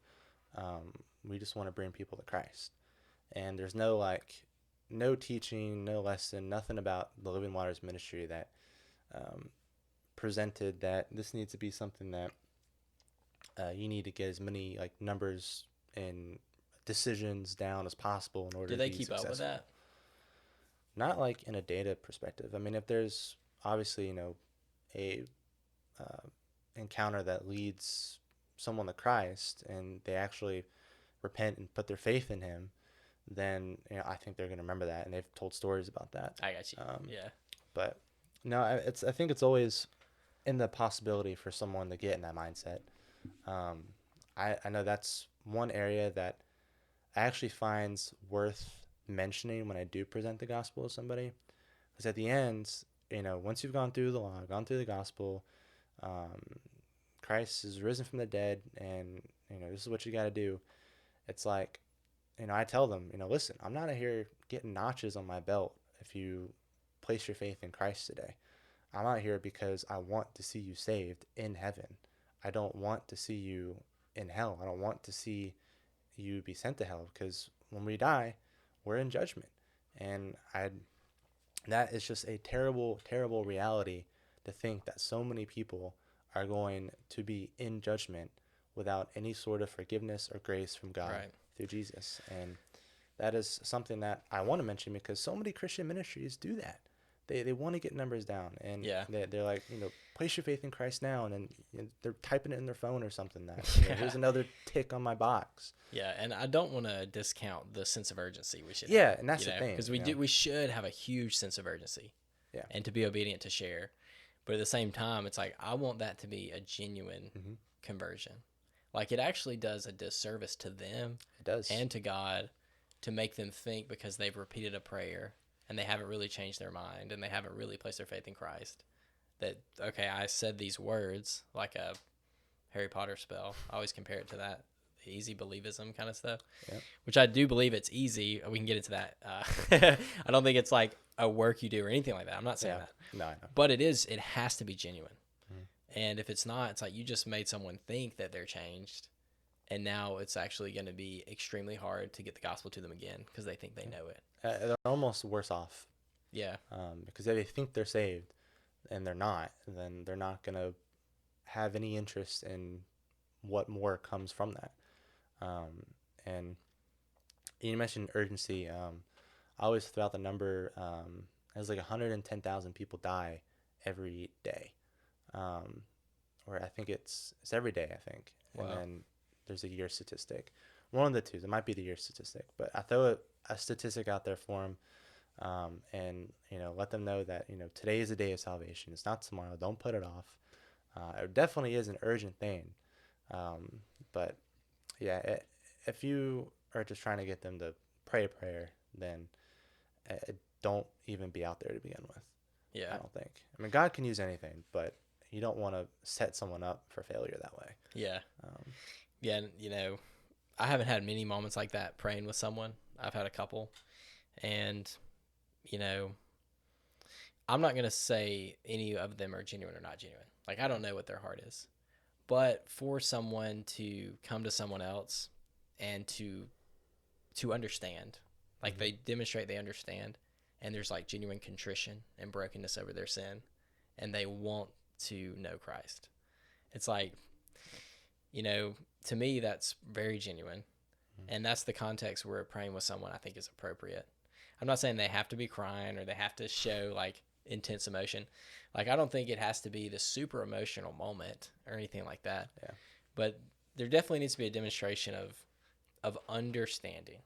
We just want to bring people to Christ. And there's no teaching, no lesson, nothing about the Living Waters ministry that presented that this needs to be something that you need to get as many like numbers and decisions down as possible in order to be successful. Do they keep up with that? Not like in a data perspective. I mean, if there's obviously, a encounter that leads someone to Christ and they actually repent and put their faith in him, then I think they're going to remember that, and they've told stories about that. I got you. Yeah. But no, I think it's always in the possibility for someone to get in that mindset. I know that's one area that I actually finds worth mentioning when I do present the gospel to somebody, because at the end, once you've gone through the law, gone through the gospel, Christ is risen from the dead, and this is what you got to do. It's like, I tell them, listen, I'm not here getting notches on my belt if you place your faith in Christ today. I'm out here because I want to see you saved in heaven. I don't want to see you in hell. I don't want to see you be sent to hell, because when we die, we're in judgment. And that is just a terrible, terrible reality, to think that so many people are going to be in judgment without any sort of forgiveness or grace from God through Jesus. And that is something that I want to mention, because so many Christian ministries do that. They want to get numbers down, and they're like, place your faith in Christ now, and then they're typing it in their phone or something. That here's another tick on my box. Yeah, and I don't want to discount the sense of urgency we should. Yeah, and that's the thing, because we should have a huge sense of urgency. Yeah, and to be obedient to share, but at the same time, it's like I want that to be a genuine conversion. Like, it actually does a disservice to them. It does, and to God, to make them think, because they've repeated a prayer and they haven't really changed their mind, and they haven't really placed their faith in Christ, that, okay, I said these words like a Harry Potter spell. I always compare it to that, the easy believism kind of stuff, which I do believe it's easy. We can get into that. I don't think it's like a work you do or anything like that. I'm not saying that. No, I know. But it has to be genuine. And if it's not, it's like you just made someone think that they're changed, and now it's actually going to be extremely hard to get the gospel to them again, because they think they know it. They're almost worse off. Yeah. Because if they think they're saved and they're not, then they're not going to have any interest in what more comes from that. And you mentioned urgency. I always throw out the number. It's like 110,000 people die every day. Or I think it's every day, I think. Wow. And then there's a year statistic. One of the two. It might be the year statistic. But I throw a statistic out there for them, and let them know that today is the day of salvation. It's not tomorrow. Don't put it off. It definitely is an urgent thing. But yeah, if you are just trying to get them to pray a prayer, then don't even be out there to begin with. Yeah, I don't think. I mean, God can use anything, but you don't want to set someone up for failure that way. Yeah. Yeah, and I haven't had many moments like that praying with someone. I've had a couple, and I'm not going to say any of them are genuine or not genuine. Like, I don't know what their heart is. But for someone to come to someone else and to understand, like they demonstrate they understand, and there's like genuine contrition and brokenness over their sin, and they want to know Christ. It's like, to me, that's very genuine. And that's the context where praying with someone I think is appropriate. I'm not saying they have to be crying or they have to show like intense emotion. Like, I don't think it has to be the super emotional moment or anything like that. Yeah. But there definitely needs to be a demonstration of understanding.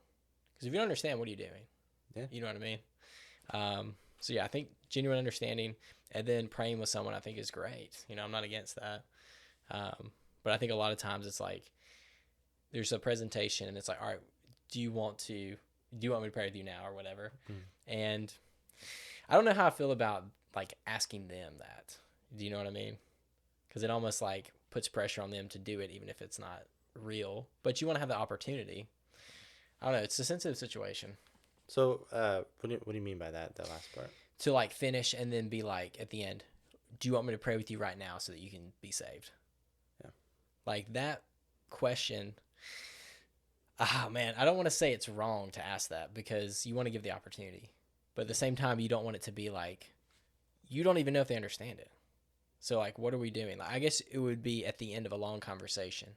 Because if you don't understand, what are you doing? Yeah. You know what I mean? So yeah, I think genuine understanding and then praying with someone I think is great. I'm not against that. But I think a lot of times it's like there's a presentation and it's like, all right, do you want me to pray with you now or whatever? And I don't know how I feel about like asking them that. Do you know what I mean? Because it almost like puts pressure on them to do it, even if it's not real. But you want to have the opportunity. I don't know. It's a sensitive situation. So, what do you mean by that last part? To like finish and then be like at the end, do you want me to pray with you right now so that you can be saved? Yeah. Like that question. Man, I don't want to say it's wrong to ask that, because you want to give the opportunity. But at the same time, you don't want it to be like, you don't even know if they understand it. So like, what are we doing? Like, I guess it would be at the end of a long conversation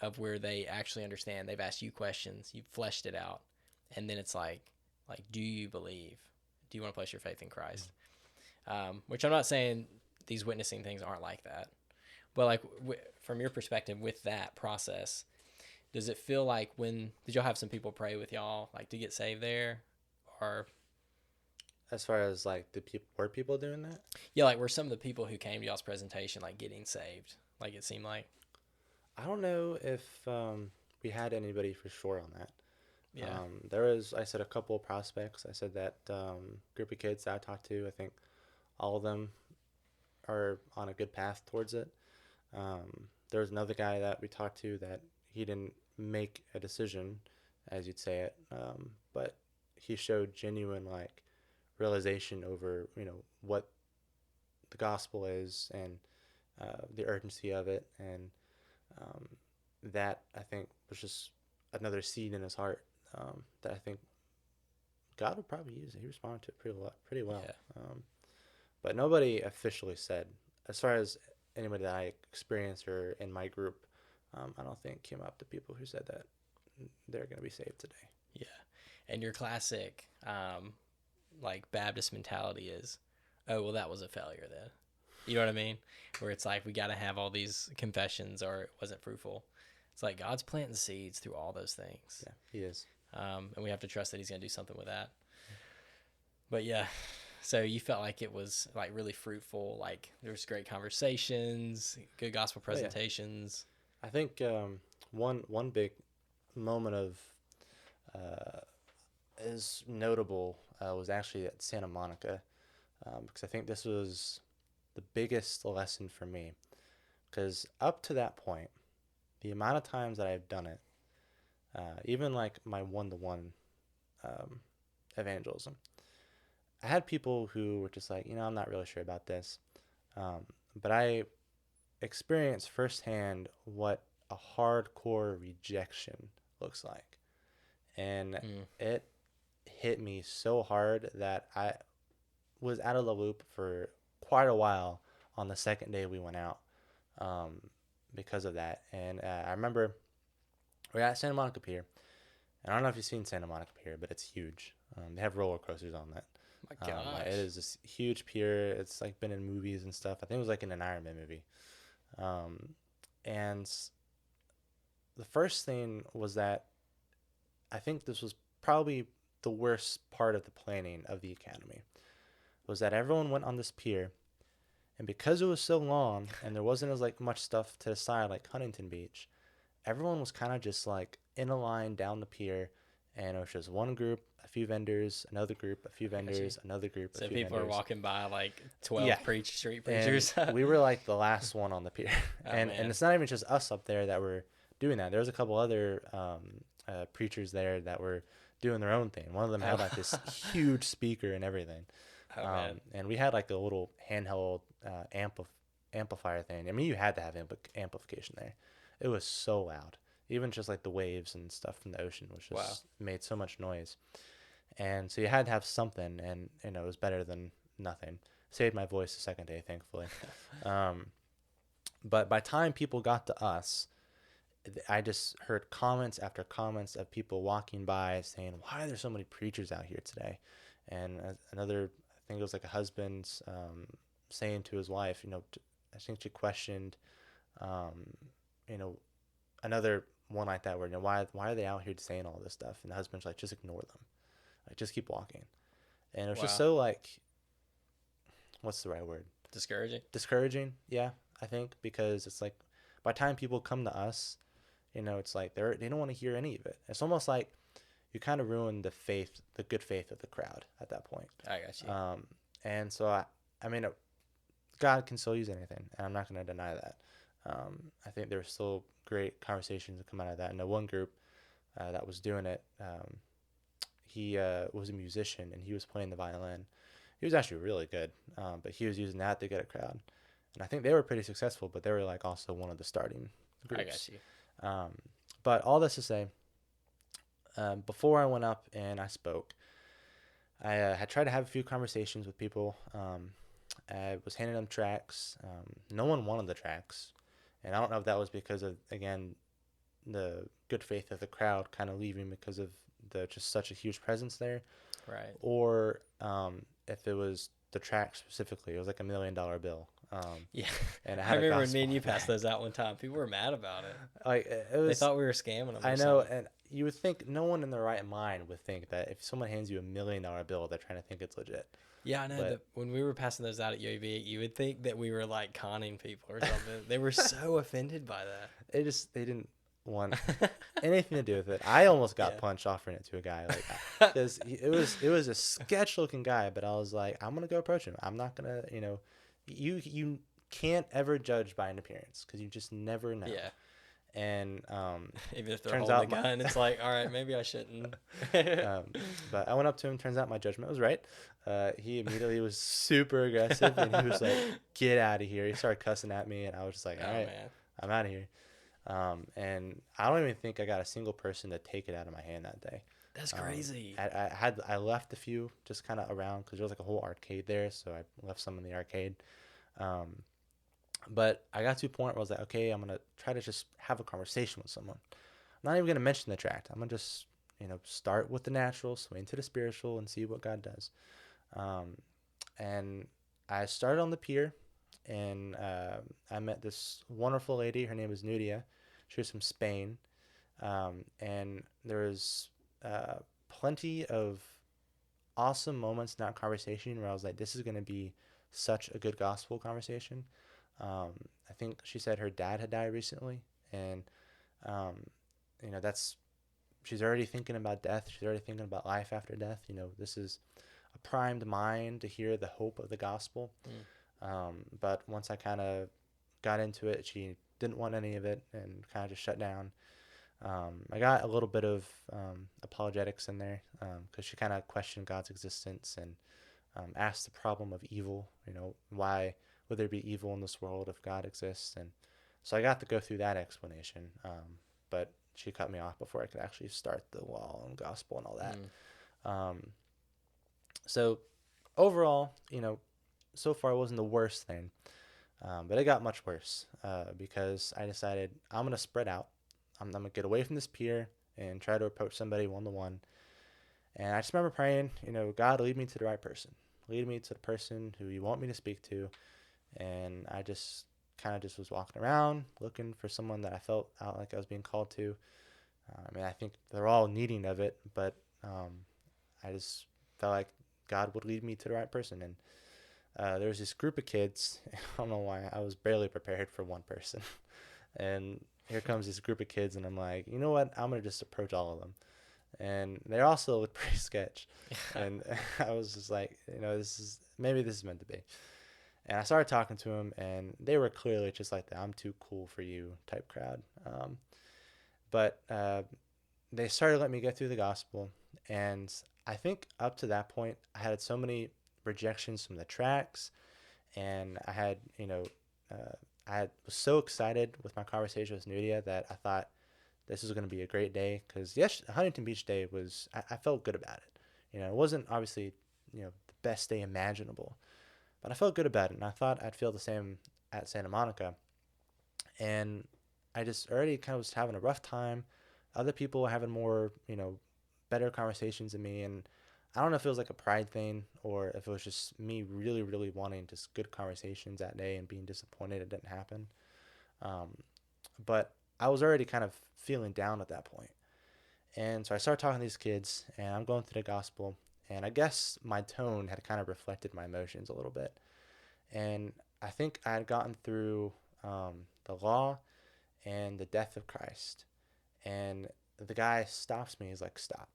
of where they actually understand. They've asked you questions. You've fleshed it out. And then it's like, do you believe? Do you want to place your faith in Christ? Which I'm not saying these witnessing things aren't like that. But like from your perspective with that process, Does it feel like did y'all have some people pray with y'all, like to get saved there? Or, As far as like were people doing that? yeah, like were some of the people who came to y'all's presentation like getting saved? Like it seemed like? I don't know if we had anybody for sure on that. Yeah. There was, I said, a couple of prospects. I said that group of kids that I talked to, I think all of them are on a good path towards it. There was another guy that we talked to that he didn't make a decision, as you'd say it, but he showed genuine like realization over what the gospel is and the urgency of it, and that I think was just another seed in his heart that I think God would probably use. He responded to it pretty well. Yeah. But nobody officially said, as far as anybody that I experienced or in my group, I don't think came up to people who said that they're going to be saved today. Yeah. And your classic, like Baptist mentality is, oh, well, that was a failure then. You know what I mean? Where it's like, we got to have all these confessions or it wasn't fruitful. It's like God's planting seeds through all those things. Yeah, he is. And we have to trust that he's going to do something with that. But yeah, so you felt like it was like really fruitful. Like there was great conversations, good gospel presentations. I think one big moment of is notable was actually at Santa Monica, because I think this was the biggest lesson for me, because up to that point, the amount of times that I've done it, even like my one-to-one evangelism, I had people who were just like, I'm not really sure about this, but I experienced firsthand what a hardcore rejection looks like, and it hit me so hard that I was out of the loop for quite a while on the second day we went out because of that. And I remember we're at Santa Monica Pier, and I don't know if you've seen Santa Monica Pier, but it's huge. They have roller coasters on that. My gosh. It is this huge pier. It's like been in movies and stuff. I think it was like in an Iron Man movie. And the first thing was that I think this was probably the worst part of the planning of the academy, was that everyone went on this pier, and because it was so long and there wasn't as like much stuff to the side like Huntington Beach, everyone was kind of just like in a line down the pier, and it was just one group, a few vendors, another group, a few vendors, another group, So a few people vendors. are walking by like 12 street And preachers. we were like the last one on the pier. Man. And it's not even just us up there that were doing that. There was a couple other preachers there that were doing their own thing. One of them had like this huge speaker and everything. And we had like a little handheld amplifier thing. I mean, you had to have amplification there. It was so loud. Even just like the waves and stuff from the ocean was just made so much noise. And so you had to have something, and it was better than nothing. Saved my voice the second day, thankfully. But by the time people got to us, I just heard comments after comments of people walking by saying, "Why are there so many preachers out here today?" And another, I think it was like a husband saying to his wife, I think she questioned, another one like that where, why are they out here saying all this stuff? And the husband's like, just ignore them. Like, just keep walking. And it was just so like, what's the right word? Discouraging, yeah, I think, because it's like by the time people come to us, it's like they don't want to hear any of it. It's almost like you kind of ruin the good faith of the crowd at that point. I got you. And so I mean, God can still use anything, and I'm not going to deny that. I think there were still great conversations that come out of that. And the one group that was doing it, he was a musician, and he was playing the violin. He was actually really good, but he was using that to get a crowd. And I think they were pretty successful, but they were like also one of the starting groups. I got you. But all this to say, before I went up and I spoke, I had tried to have a few conversations with people. I was handing them tracts. No one wanted the tracts. And I don't know if that was because of, again, the good faith of the crowd kind of leaving because of just such a huge presence there. Right. Or if it was the tract specifically. It was like $1 million bill. Yeah. And I I had a remember when me gospel and you passed bag. those out one time. People were mad about it. Like it They was. thought we were scamming them. I or know, something. and you would think no one in their right mind would think that if someone hands you $1 million bill, they're trying to think it's legit. Yeah, I know But- that when we were passing those out at UAV, you would think that we were like conning people or something. They were so offended by that. They didn't want anything to do with it. I almost got Yeah. punched offering it to a guy, like, because it was a sketch looking guy, but I was like, I'm gonna go approach him. I'm not gonna, you can't ever judge by an appearance because you just never know. Yeah. And Even if they're Turns holding a out gun, it's like, all right, maybe I shouldn't. but I went up to him. Turns out my judgment was right. He immediately was super aggressive, and he was like, "Get out of here!" He started cussing at me, and I was just like, Oh, "All right, man. I'm out of here." And I don't even think I got a single person to take it out of my hand that day. That's crazy. I left a few just kind of around because there was like a whole arcade there, so I left some in the arcade. But I got to a point where I was like, okay, I'm gonna try to just have a conversation with someone. I'm not even gonna mention the tract. I'm gonna just start with the natural, swing into the spiritual, and see what God does. And I started on the pier, and I met this wonderful lady. Her name was Nudia. She was from Spain, and there was plenty of awesome moments in that conversation where I was like, this is going to be such a good gospel conversation. I think she said her dad had died recently, and she's already thinking about death. She's already thinking about life after death. This is a primed mind to hear the hope of the gospel. But once I kind of got into it, she didn't want any of it and kind of just shut down. I got a little bit of apologetics in there because she kind of questioned God's existence and asked the problem of evil. Why would there be evil in this world if God exists? And so I got to go through that explanation, but she cut me off before I could actually start the law and gospel and all that. So overall, so far it wasn't the worst thing, but it got much worse because I decided I'm going to spread out. I'm going to get away from this pier and try to approach somebody one-to-one. And I just remember praying, God, lead me to the right person. Lead me to the person who you want me to speak to. And I just kind of just was walking around looking for someone that I felt out like I was being called to. I think they're all needing of it, but I just felt like God would lead me to the right person. And there was this group of kids. I don't know why. I was barely prepared for one person. And here comes this group of kids, and I'm like, you know what? I'm going to just approach all of them. And they also look pretty sketch. And I was just like, maybe this is meant to be. And I started talking to them, and they were clearly just like the I'm too cool for you type crowd. But they started letting me get through the gospel. And I think up to that point, I had so many rejections from the tracks, and I had, was so excited with my conversation with Nudia that I thought this was going to be a great day because Huntington Beach Day was, I felt good about it. It wasn't obviously, the best day imaginable, but I felt good about it, and I thought I'd feel the same at Santa Monica. And I just already kind of was having a rough time. Other people were having more, better conversations than me, and I don't know if it was like a pride thing or if it was just me really, really wanting just good conversations that day and being disappointed it didn't happen. But I was already kind of feeling down at that point. And so I started talking to these kids, and I'm going through the gospel, and I guess my tone had kind of reflected my emotions a little bit. And I think I had gotten through the law and the death of Christ. And the guy stops me. He's like, stop.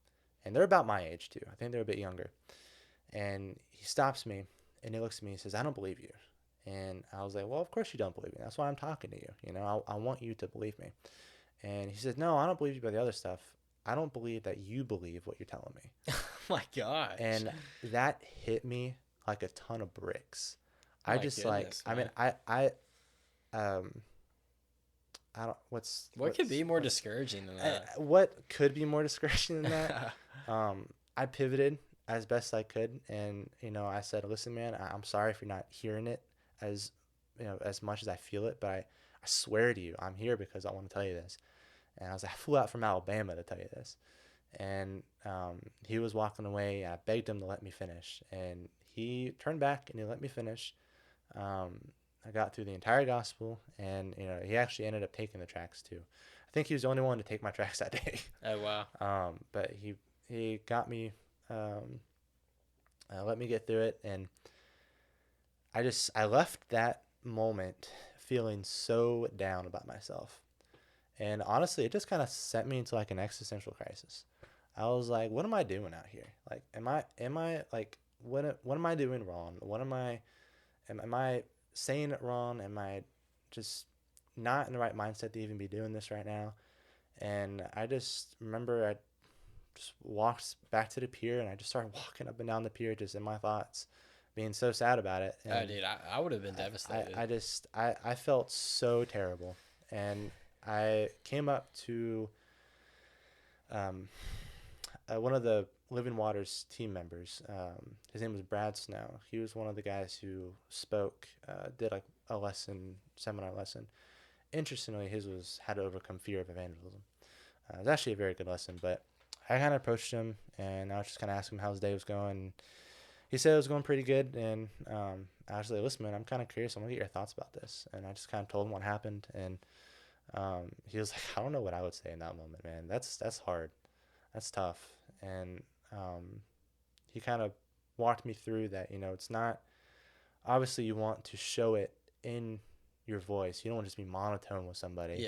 And they're about my age too. I think they're a bit younger. And he stops me, and he looks at me and says, I don't believe you. And I was like, well, of course you don't believe me. That's why I'm talking to you. I want you to believe me. And he said, no, I don't believe you by the other stuff. I don't believe that you believe what you're telling me. Oh my gosh. And that hit me like a ton of bricks. My I just goodness, I mean, man. I don't, What could be more discouraging than that? what could be more discouraging than that? I pivoted as best I could. And, I said, listen, man, I'm sorry if you're not hearing it as much as I feel it, but I swear to you, I'm here because I want to tell you this. And I flew out from Alabama to tell you this. And he was walking away, and I begged him to let me finish. And he turned back, and he let me finish. I got through the entire gospel, and he actually ended up taking the tracks too. I think he was the only one to take my tracks that day. Oh wow. But he got me, let me get through it, and I left that moment feeling so down about myself. And honestly, it just kind of sent me into like an existential crisis. I was like, what am I doing out here? Like, am I like, what am I doing wrong? Am I saying it wrong? Am I just not in the right mindset to even be doing this right now? And I just remember I just walked back to the pier, and I just started walking up and down the pier just in my thoughts, being so sad about it. And Oh, dude, I would have been devastated. I felt so terrible. And I came up to one of the Living Waters team members. His name was Brad Snow. He was one of the guys who spoke, did like a seminar lesson. Interestingly, his was how to overcome fear of evangelism. It was actually a very good lesson, but I kind of approached him, and I was just kind of asking him how his day was going. He said it was going pretty good, and I was like, listen, man, I'm kind of curious. I want to get your thoughts about this. And I just kind of told him what happened, and he was like, I don't know what I would say in that moment, man. That's hard. That's tough. And he kind of walked me through that, it's not, obviously you want to show it in your voice. You don't want to just be monotone with somebody.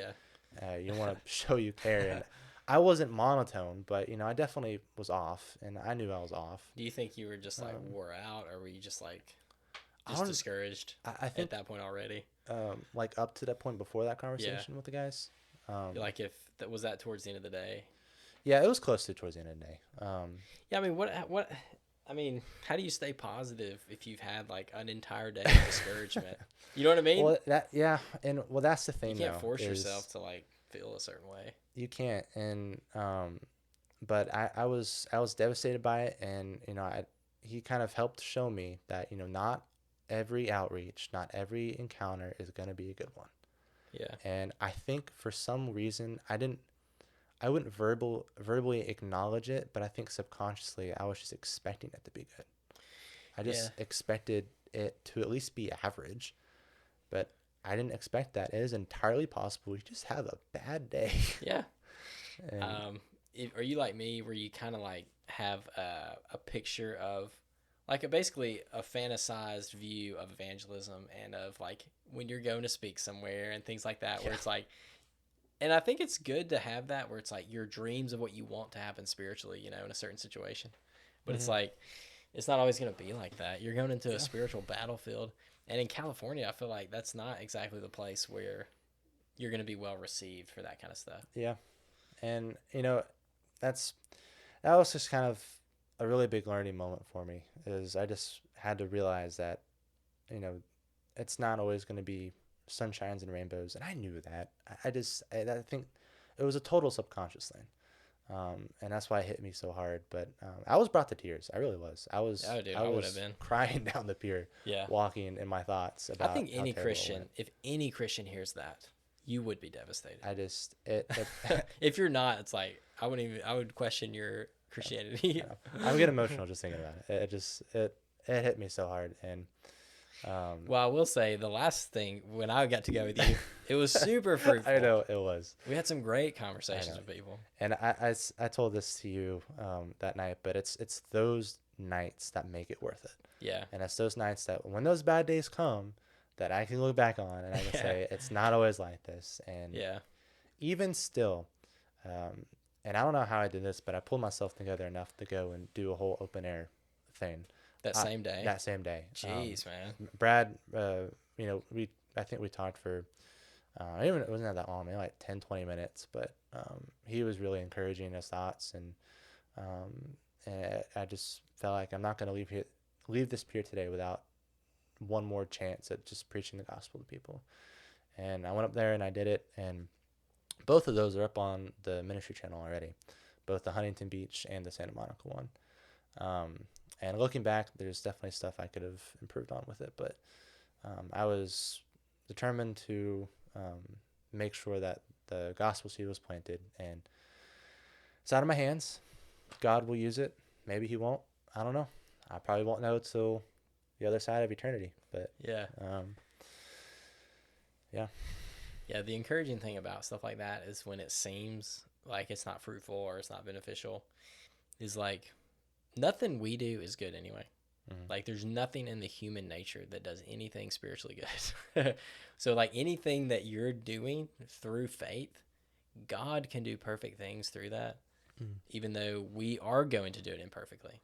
Yeah. You want to show you care. And I wasn't monotone, but, I definitely was off, and I knew I was off. Do you think you were just like wore out, or were you just like I discouraged I think, at that point already? like up to that point before that conversation with the guys. Like if that was that towards the end of the day. Yeah, it was close to towards the end of the day. Yeah, I mean, I mean, how do you stay positive if you've had like an entire day of discouragement? You know what I mean? Well, that's the thing. You can't force is yourself to like feel a certain way. You can't, and but I was devastated by it, and he kind of helped show me that not every outreach, not every encounter is gonna be a good one. Yeah. And I think for some reason I wouldn't verbally acknowledge it, but I think subconsciously I was just expecting it to be good. I just expected it to at least be average, but I didn't expect that. It is entirely possible you just have a bad day. Yeah. And, are you like me, where you kind of like have a picture of like basically a fantasized view of evangelism and of like when you're going to speak somewhere and things like that, where it's like, and I think it's good to have that where it's like your dreams of what you want to happen spiritually, in a certain situation. But it's like, it's not always going to be like that. You're going into a spiritual battlefield. And in California, I feel like that's not exactly the place where you're going to be well received for that kind of stuff. Yeah. And, that was just kind of a really big learning moment for me, is I just had to realize that, it's not always going to be sunshines and rainbows. And I knew that. I think it was a total subconscious thing. And that's why it hit me so hard. But I was brought to tears. I really was. I was would have been crying down the pier, walking in my thoughts about. I think any Christian, if any Christian hears that, you would be devastated. If you're not, it's like I would question your Christianity. I'm getting emotional just thinking about it. It hit me so hard. And well, I will say the last thing when I got to go with you, it was super fruitful. I know it was. We had some great conversations with people. And I told this to you that night, but it's those nights that make it worth it. Yeah. And it's those nights that when those bad days come, that I can look back on and I can say it's not always like this. And even still, and I don't know how I did this, but I pulled myself together enough to go and do a whole open air thing. That same day. Jeez, man. Brad, I think we talked for, it wasn't that long, maybe like 10, 20 minutes, but he was really encouraging his thoughts, and I just felt like I'm not going to leave this pier today without one more chance at just preaching the gospel to people. And I went up there and I did it, and both of those are up on the ministry channel already, both the Huntington Beach and the Santa Monica one. And looking back, there's definitely stuff I could have improved on with it, but I was determined to make sure that the gospel seed was planted, and it's out of my hands. God will use it. Maybe he won't. I don't know. I probably won't know till the other side of eternity, but Yeah. Yeah, the encouraging thing about stuff like that is when it seems like it's not fruitful or it's not beneficial, is like nothing we do is good anyway. Like there's nothing in the human nature that does anything spiritually good. So like anything that you're doing through faith, God can do perfect things through that, even though we are going to do it imperfectly.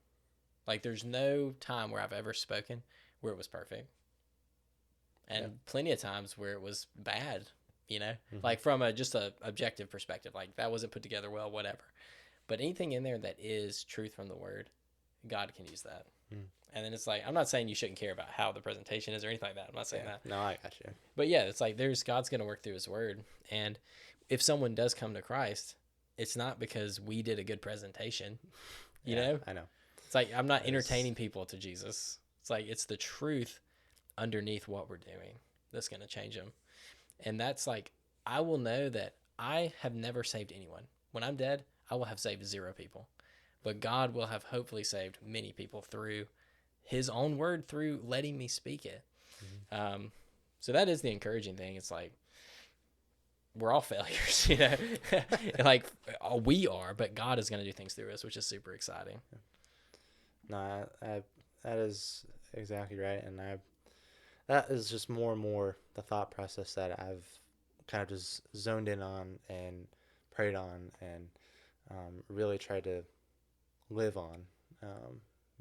Like there's no time where I've ever spoken where it was perfect. And plenty of times where it was bad, you know, like from just a objective perspective, like that wasn't put together well, whatever. But anything in there that is truth from the word, God can use that. And then it's like, I'm not saying you shouldn't care about how the presentation is or anything like that. I'm not saying that. No, I got you. But yeah, it's like God's going to work through his word. And if someone does come to Christ, it's not because we did a good presentation, you know? I know. It's like, I'm not entertaining people to Jesus. It's like, it's the truth underneath what we're doing that's going to change them. And that's like, I will know that I have never saved anyone. When I'm dead, I will have saved 0 people. But God will have hopefully saved many people through his own word, through letting me speak it. So that is the encouraging thing. It's like, we're all failures, you know, like we are, but God is going to do things through us, which is super exciting. No, that is exactly right. And that is just more and more the thought process that I've kind of just zoned in on and prayed on and really tried to live on,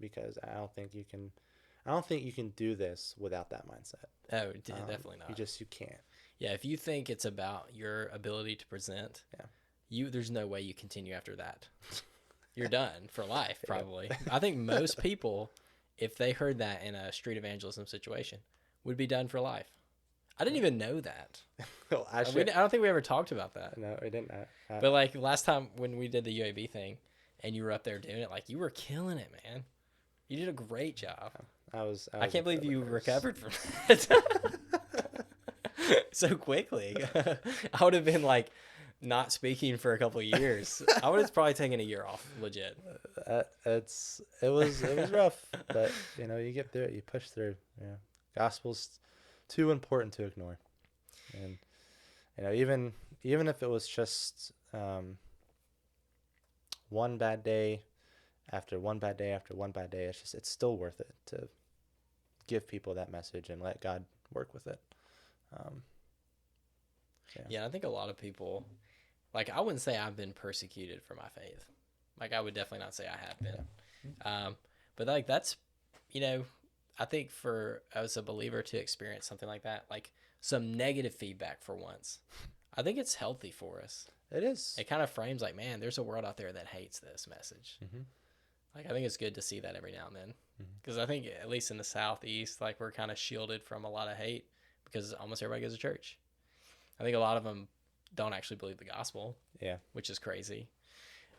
because I don't think you can do this without that mindset. Oh, definitely not. You can't. Yeah, if you think it's about your ability to present, there's no way you continue after that. You're done for life, probably. I think most people, if they heard that in a street evangelism situation, would be done for life. I didn't even know that. Well, I don't think we ever talked about that. No, we didn't. But like last time when we did the UAB thing and you were up there doing it, like you were killing it, man. You did a great job. I can't believe you recovered from that so quickly. I would have been like not speaking for a couple of years. I would have probably taken a year off, legit. It was rough, but you get through it. You push through. Yeah, gospel's too important to ignore, and even if it was just one bad day after one bad day after one bad day, it's still worth it to give people that message and let God work with it. Yeah, I think a lot of people, like, I wouldn't say I've been persecuted for my faith. Like, I would definitely not say I have been. But like that's, I think for as a believer to experience something like that, like some negative feedback for once, I think it's healthy for us. It is. It kind of frames like, man, there's a world out there that hates this message. Like, I think it's good to see that every now and then. Because I think, at least in the Southeast, like, we're kind of shielded from a lot of hate because almost everybody goes to church. I think a lot of them don't actually believe the gospel. Yeah. Which is crazy.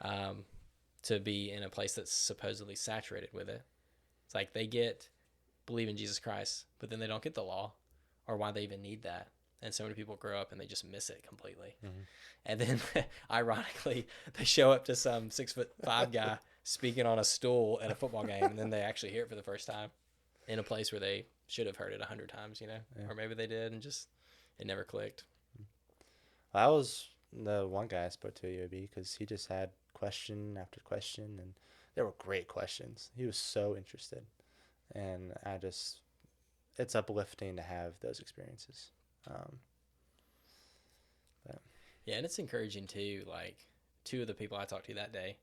To be in a place that's supposedly saturated with it. It's like they believe in Jesus Christ, but then they don't get the law or why they even need that. And so many people grow up and they just miss it completely. And then, ironically, they show up to some 6'5" guy speaking on a stool at a football game, and then they actually hear it for the first time in a place where they should have heard it 100 times, or maybe they did and just it never clicked. I was the one guy I spoke to at UAB because he just had question after question, and they were great questions. He was so interested, and it's uplifting to have those experiences. Yeah, and it's encouraging too. Like 2 of the people I talked to that day.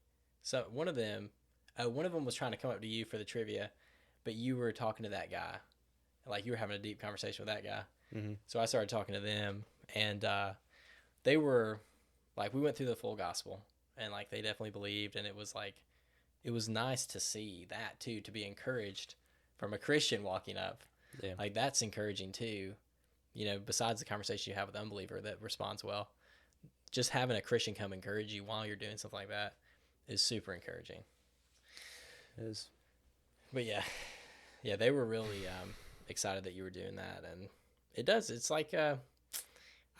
So one of them was trying to come up to you for the trivia, but you were talking to that guy, like you were having a deep conversation with that guy. So I started talking to them, and they were like, we went through the full gospel, and like they definitely believed, and it was nice to see that too, to be encouraged from a Christian walking up. Yeah. Like that's encouraging too. Besides the conversation you have with an unbeliever that responds well, just having a Christian come encourage you while you're doing something like that is super encouraging. It is. But yeah, they were really excited that you were doing that, and it does. It's like I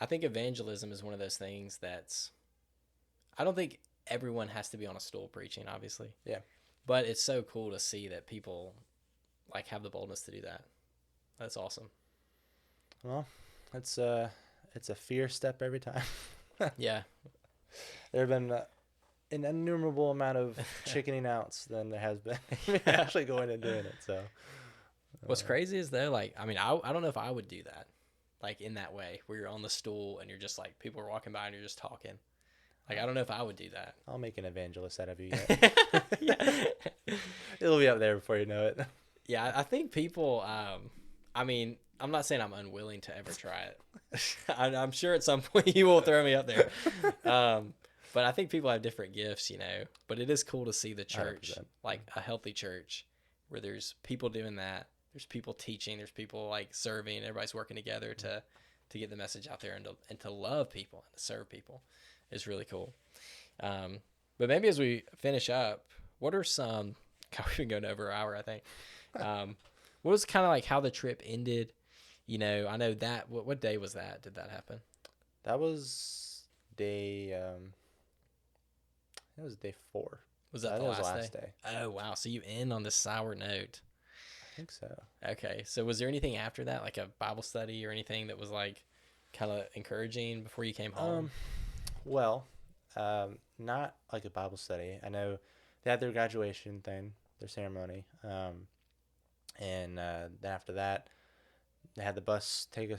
think evangelism is one of those things I don't think everyone has to be on a stool preaching, obviously. Yeah. But it's so cool to see that people like have the boldness to do that. That's awesome. Well, It's a fear step every time. Yeah. There have been an innumerable amount of chickening outs than there has been actually going and doing it. So What's crazy is though, like, I mean, I don't know if I would do that, like in that way where you're on the stool and you're just like people are walking by and you're just talking. Like, I don't know if I would do that. I'll make an evangelist out of you yet. Yeah. It'll be up there before you know it. Yeah, I think people. I mean, I'm not saying I'm unwilling to ever try it. I'm sure at some point you will throw me up there. But I think people have different gifts, you know. But it is cool to see the church, 100%. like a healthy church, where there's people doing that. There's people teaching. There's people like serving. Everybody's working together to get the message out there and to love people and to serve people. It's really cool. But maybe as we finish up, what are some? God, we've been going over an hour, I think. What was kind of like how the trip ended? You know, I know that. What day was that? Did that happen? That was day. It was day 4. Was that I the think it was last day? Oh wow! So you end on this sour note. I think so. Okay. So was there anything after that, like a Bible study or anything that was like kind of encouraging before you came home? Well, not like a Bible study. I know they had their graduation thing, their ceremony, and then after that, they had the bus take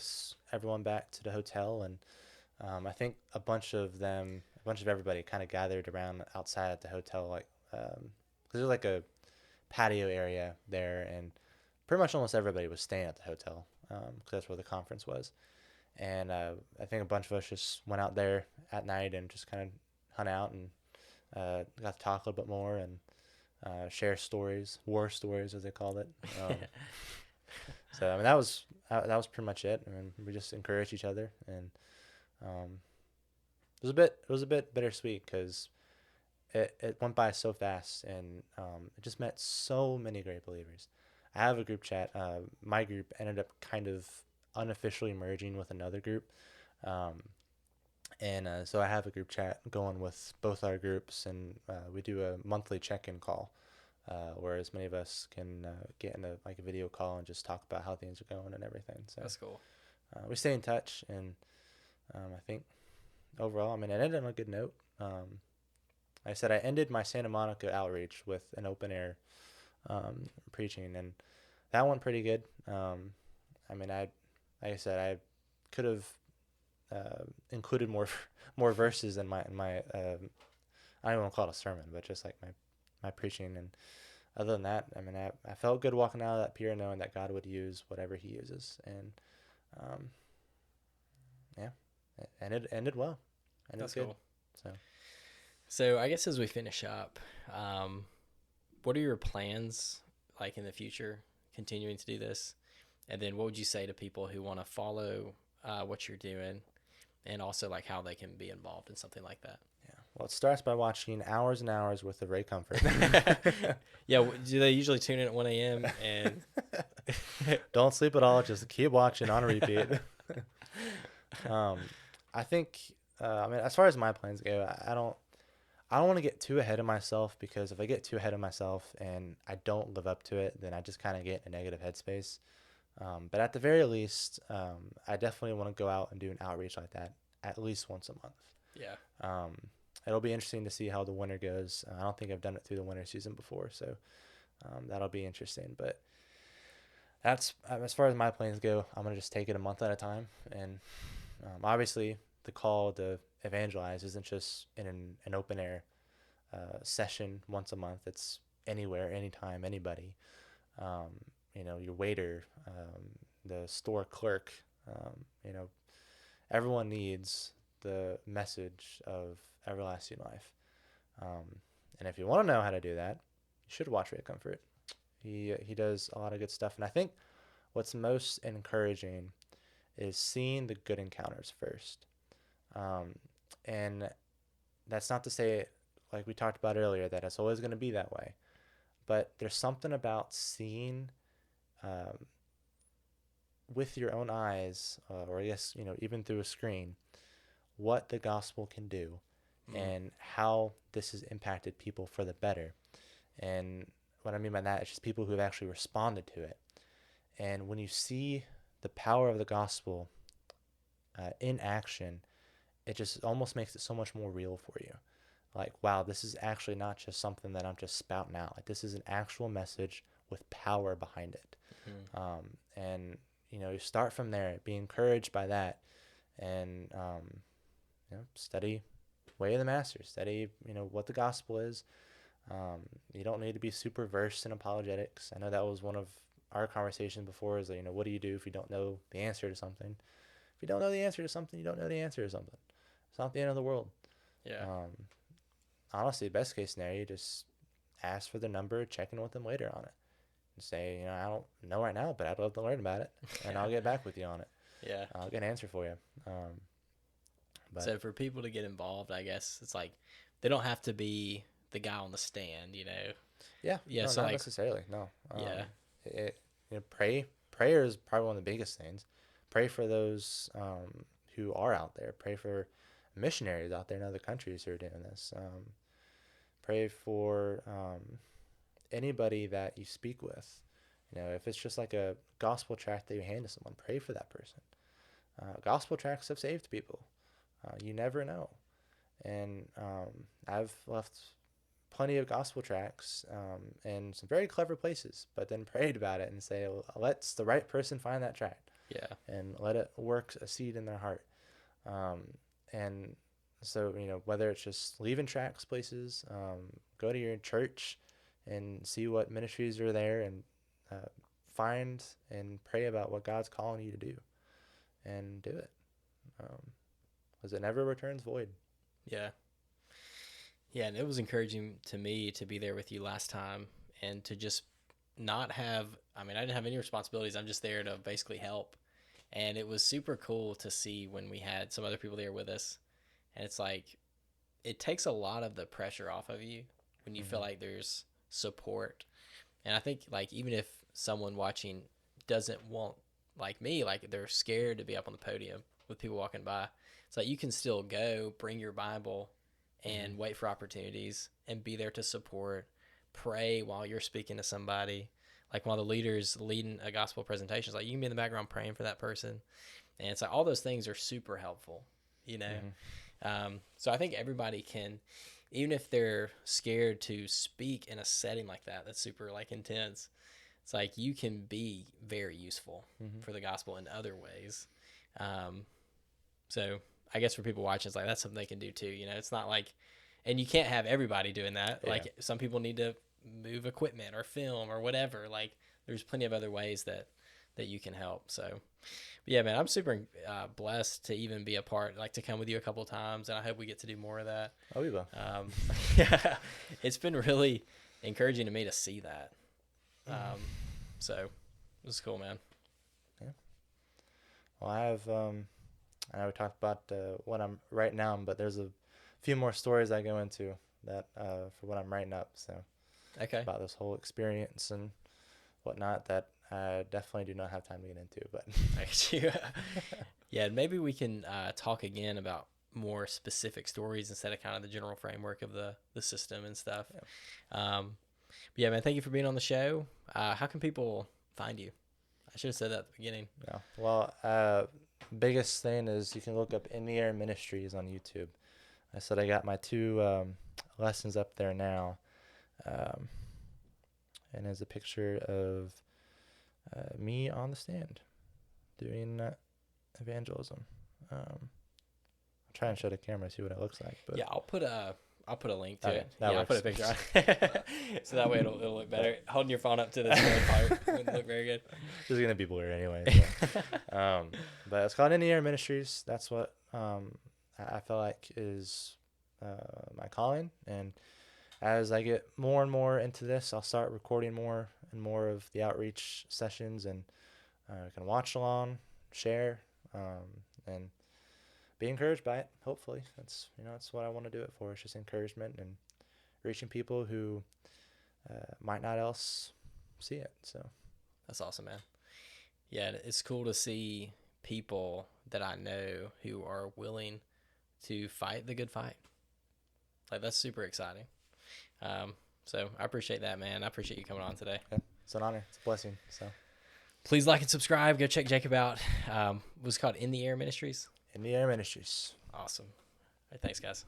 everyone back to the hotel, and I think a bunch of everybody kind of gathered around outside at the hotel, like because there's like a patio area there, and pretty much almost everybody was staying at the hotel because that's where the conference was. And I think a bunch of us just went out there at night and just kind of hung out and got to talk a little bit more and share stories, war stories as they called it. So I mean that was pretty much it. I mean we just encouraged each other, and it was a bit bittersweet because it went by so fast, and it just met so many great believers. I have a group chat. My group ended up kind of unofficially merging with another group, and so I have a group chat going with both our groups, and we do a monthly check-in call where as many of us can get in a video call and just talk about how things are going and everything. So That's cool. we stay in touch, and I think overall, I mean, it ended on a good note. Like I said, I ended my Santa Monica outreach with an open air preaching, and that went pretty good. I mean, like I said, I could have included more verses in my I don't even want to call it a sermon, but just like my preaching. And other than that, I mean, I felt good walking out of that pier knowing that God would use whatever He uses, and yeah, it ended well. And That's good. cool. So I guess as we finish up, what are your plans like in the future, continuing to do this? And then what would you say to people who want to follow what you're doing, and also like how they can be involved in something like that? yeah, well, it starts by watching hours and hours worth of Ray Comfort. Yeah, do they usually tune in at 1 a.m. and Don't sleep at all. Just keep watching on repeat. I think, I mean, as far as my plans go, I don't want to get too ahead of myself, because if I get too ahead of myself and I don't live up to it, then I just kind of get in a negative headspace. But at the very least, I definitely want to go out and do an outreach like that at least once a month. yeah, It'll be interesting to see how the winter goes. I don't think I've done it through the winter season before, so that'll be interesting. But that's as far as my plans go. I'm gonna just take it a month at a time, and obviously the call to evangelize isn't just in an open air session once a month. It's anywhere, anytime, anybody. Your waiter, the store clerk, everyone needs the message of everlasting life. And if you want to know how to do that, you should watch Ray Comfort. He does a lot of good stuff. And I think what's most encouraging is seeing the good encounters first. And that's not to say, like we talked about earlier, that it's always going to be that way. But there's something about seeing with your own eyes, or I guess, even through a screen, what the gospel can do and how this has impacted people for the better. And what I mean by that is just people who have actually responded to it. And when you see the power of the gospel in action, it just almost makes it so much more real for you. Like, wow, this is actually not just something that I'm just spouting out. Like, this is an actual message with power behind it. And, you know, you start from there, be encouraged by that, and, you know, study Way of the Master, study, you know, what the gospel is. You don't need to be super versed in apologetics. I know that was one of our conversations before, is, you know, what do you do if you don't know the answer to something? If you don't know the answer to something, you don't know the answer to something. It's not the end of the world. Yeah. Honestly, best case scenario, you just ask for the number, check in with them later on it, and say, you know, I don't know right now, but I'd love to learn about it, and I'll get back with you on it. Yeah. I'll get an answer for you. So for people to get involved, I guess it's like they don't have to be the guy on the stand, you know. Yeah. Yeah. No, So not like, necessarily. No. Yeah. You know, prayer is probably one of the biggest things. Pray for those who are out there. Pray for missionaries out there in other countries who are doing this. Pray for anybody that you speak with. You know, if it's just like a gospel tract that you hand to someone, pray for that person. Gospel tracts have saved people. You never know. And I've left plenty of gospel tracts in some very clever places, but then prayed about it and say, well, let's the right person find that tract. Yeah. And let it work a seed in their heart. And so, you know, whether it's just leaving tracts places, go to your church and see what ministries are there, and find and pray about what God's calling you to do, and do it. Because it never returns void. Yeah. Yeah, and it was encouraging to me to be there with you last time, and to just not have, I mean, I didn't have any responsibilities. I'm just there to basically help. And it was super cool to see when we had some other people there with us. And it's like, it takes a lot of the pressure off of you when you feel like there's support. And I think, like, even if someone watching doesn't want, like me, like they're scared to be up on the podium with people walking by, it's like you can still go, bring your Bible, and wait for opportunities and be there to support, pray while you're speaking to somebody. Like while the leader's leading a gospel presentation, it's like you can be in the background praying for that person. And it's like all those things are super helpful, you know? So I think everybody can, even if they're scared to speak in a setting like that, that's super like intense, it's like you can be very useful for the gospel in other ways. So I guess for people watching, it's like that's something they can do too. You know, it's not like, and you can't have everybody doing that. Yeah. Like some people need to move equipment or film or whatever. Like there's plenty of other ways that you can help. So, but yeah, man, I'm super blessed to even be a part, like to come with you a couple of times, and I hope we get to do more of that. Oh, we will. Yeah, it's been really encouraging to me to see that. So it was cool, man. Yeah. Well, I have, I know we talked about what I'm writing down, but there's a few more stories I go into that for what I'm writing up. So okay, about this whole experience and whatnot that I definitely do not have time to get into. But I get you. Yeah, maybe we can talk again about more specific stories instead of kind of the general framework of the system and stuff. Yeah. But yeah, man, thank you for being on the show. How can people find you? I should have said that at the beginning. Yeah. Well, biggest thing is you can look up In the Air Ministries on YouTube. I said I got my 2 lessons up there now. And there's a picture of me on the stand doing evangelism. I'll try and show the camera, see what it looks like. But yeah, I'll put a link to okay, it. Yeah, I'll put a picture on it. So that way it'll look better. Holding your phone up to the screen part wouldn't look very good. It's gonna be blurry anyway. So. But it's called In the Air Ministries. That's what I feel like is my calling. And as I get more and more into this, I'll start recording more and more of the outreach sessions, and can watch along, share, and be encouraged by it. Hopefully, that's what I want to do it for. It's just encouragement and reaching people who might not else see it. So that's awesome, man. Yeah, it's cool to see people that I know who are willing to fight the good fight. Like that's super exciting. So I appreciate that, man. I appreciate you coming on today. yeah, it's an honor. It's a blessing. So please like and subscribe. Go check Jacob out. It was called In the Air Ministries. In the Air Ministries. Awesome. All right, thanks, guys.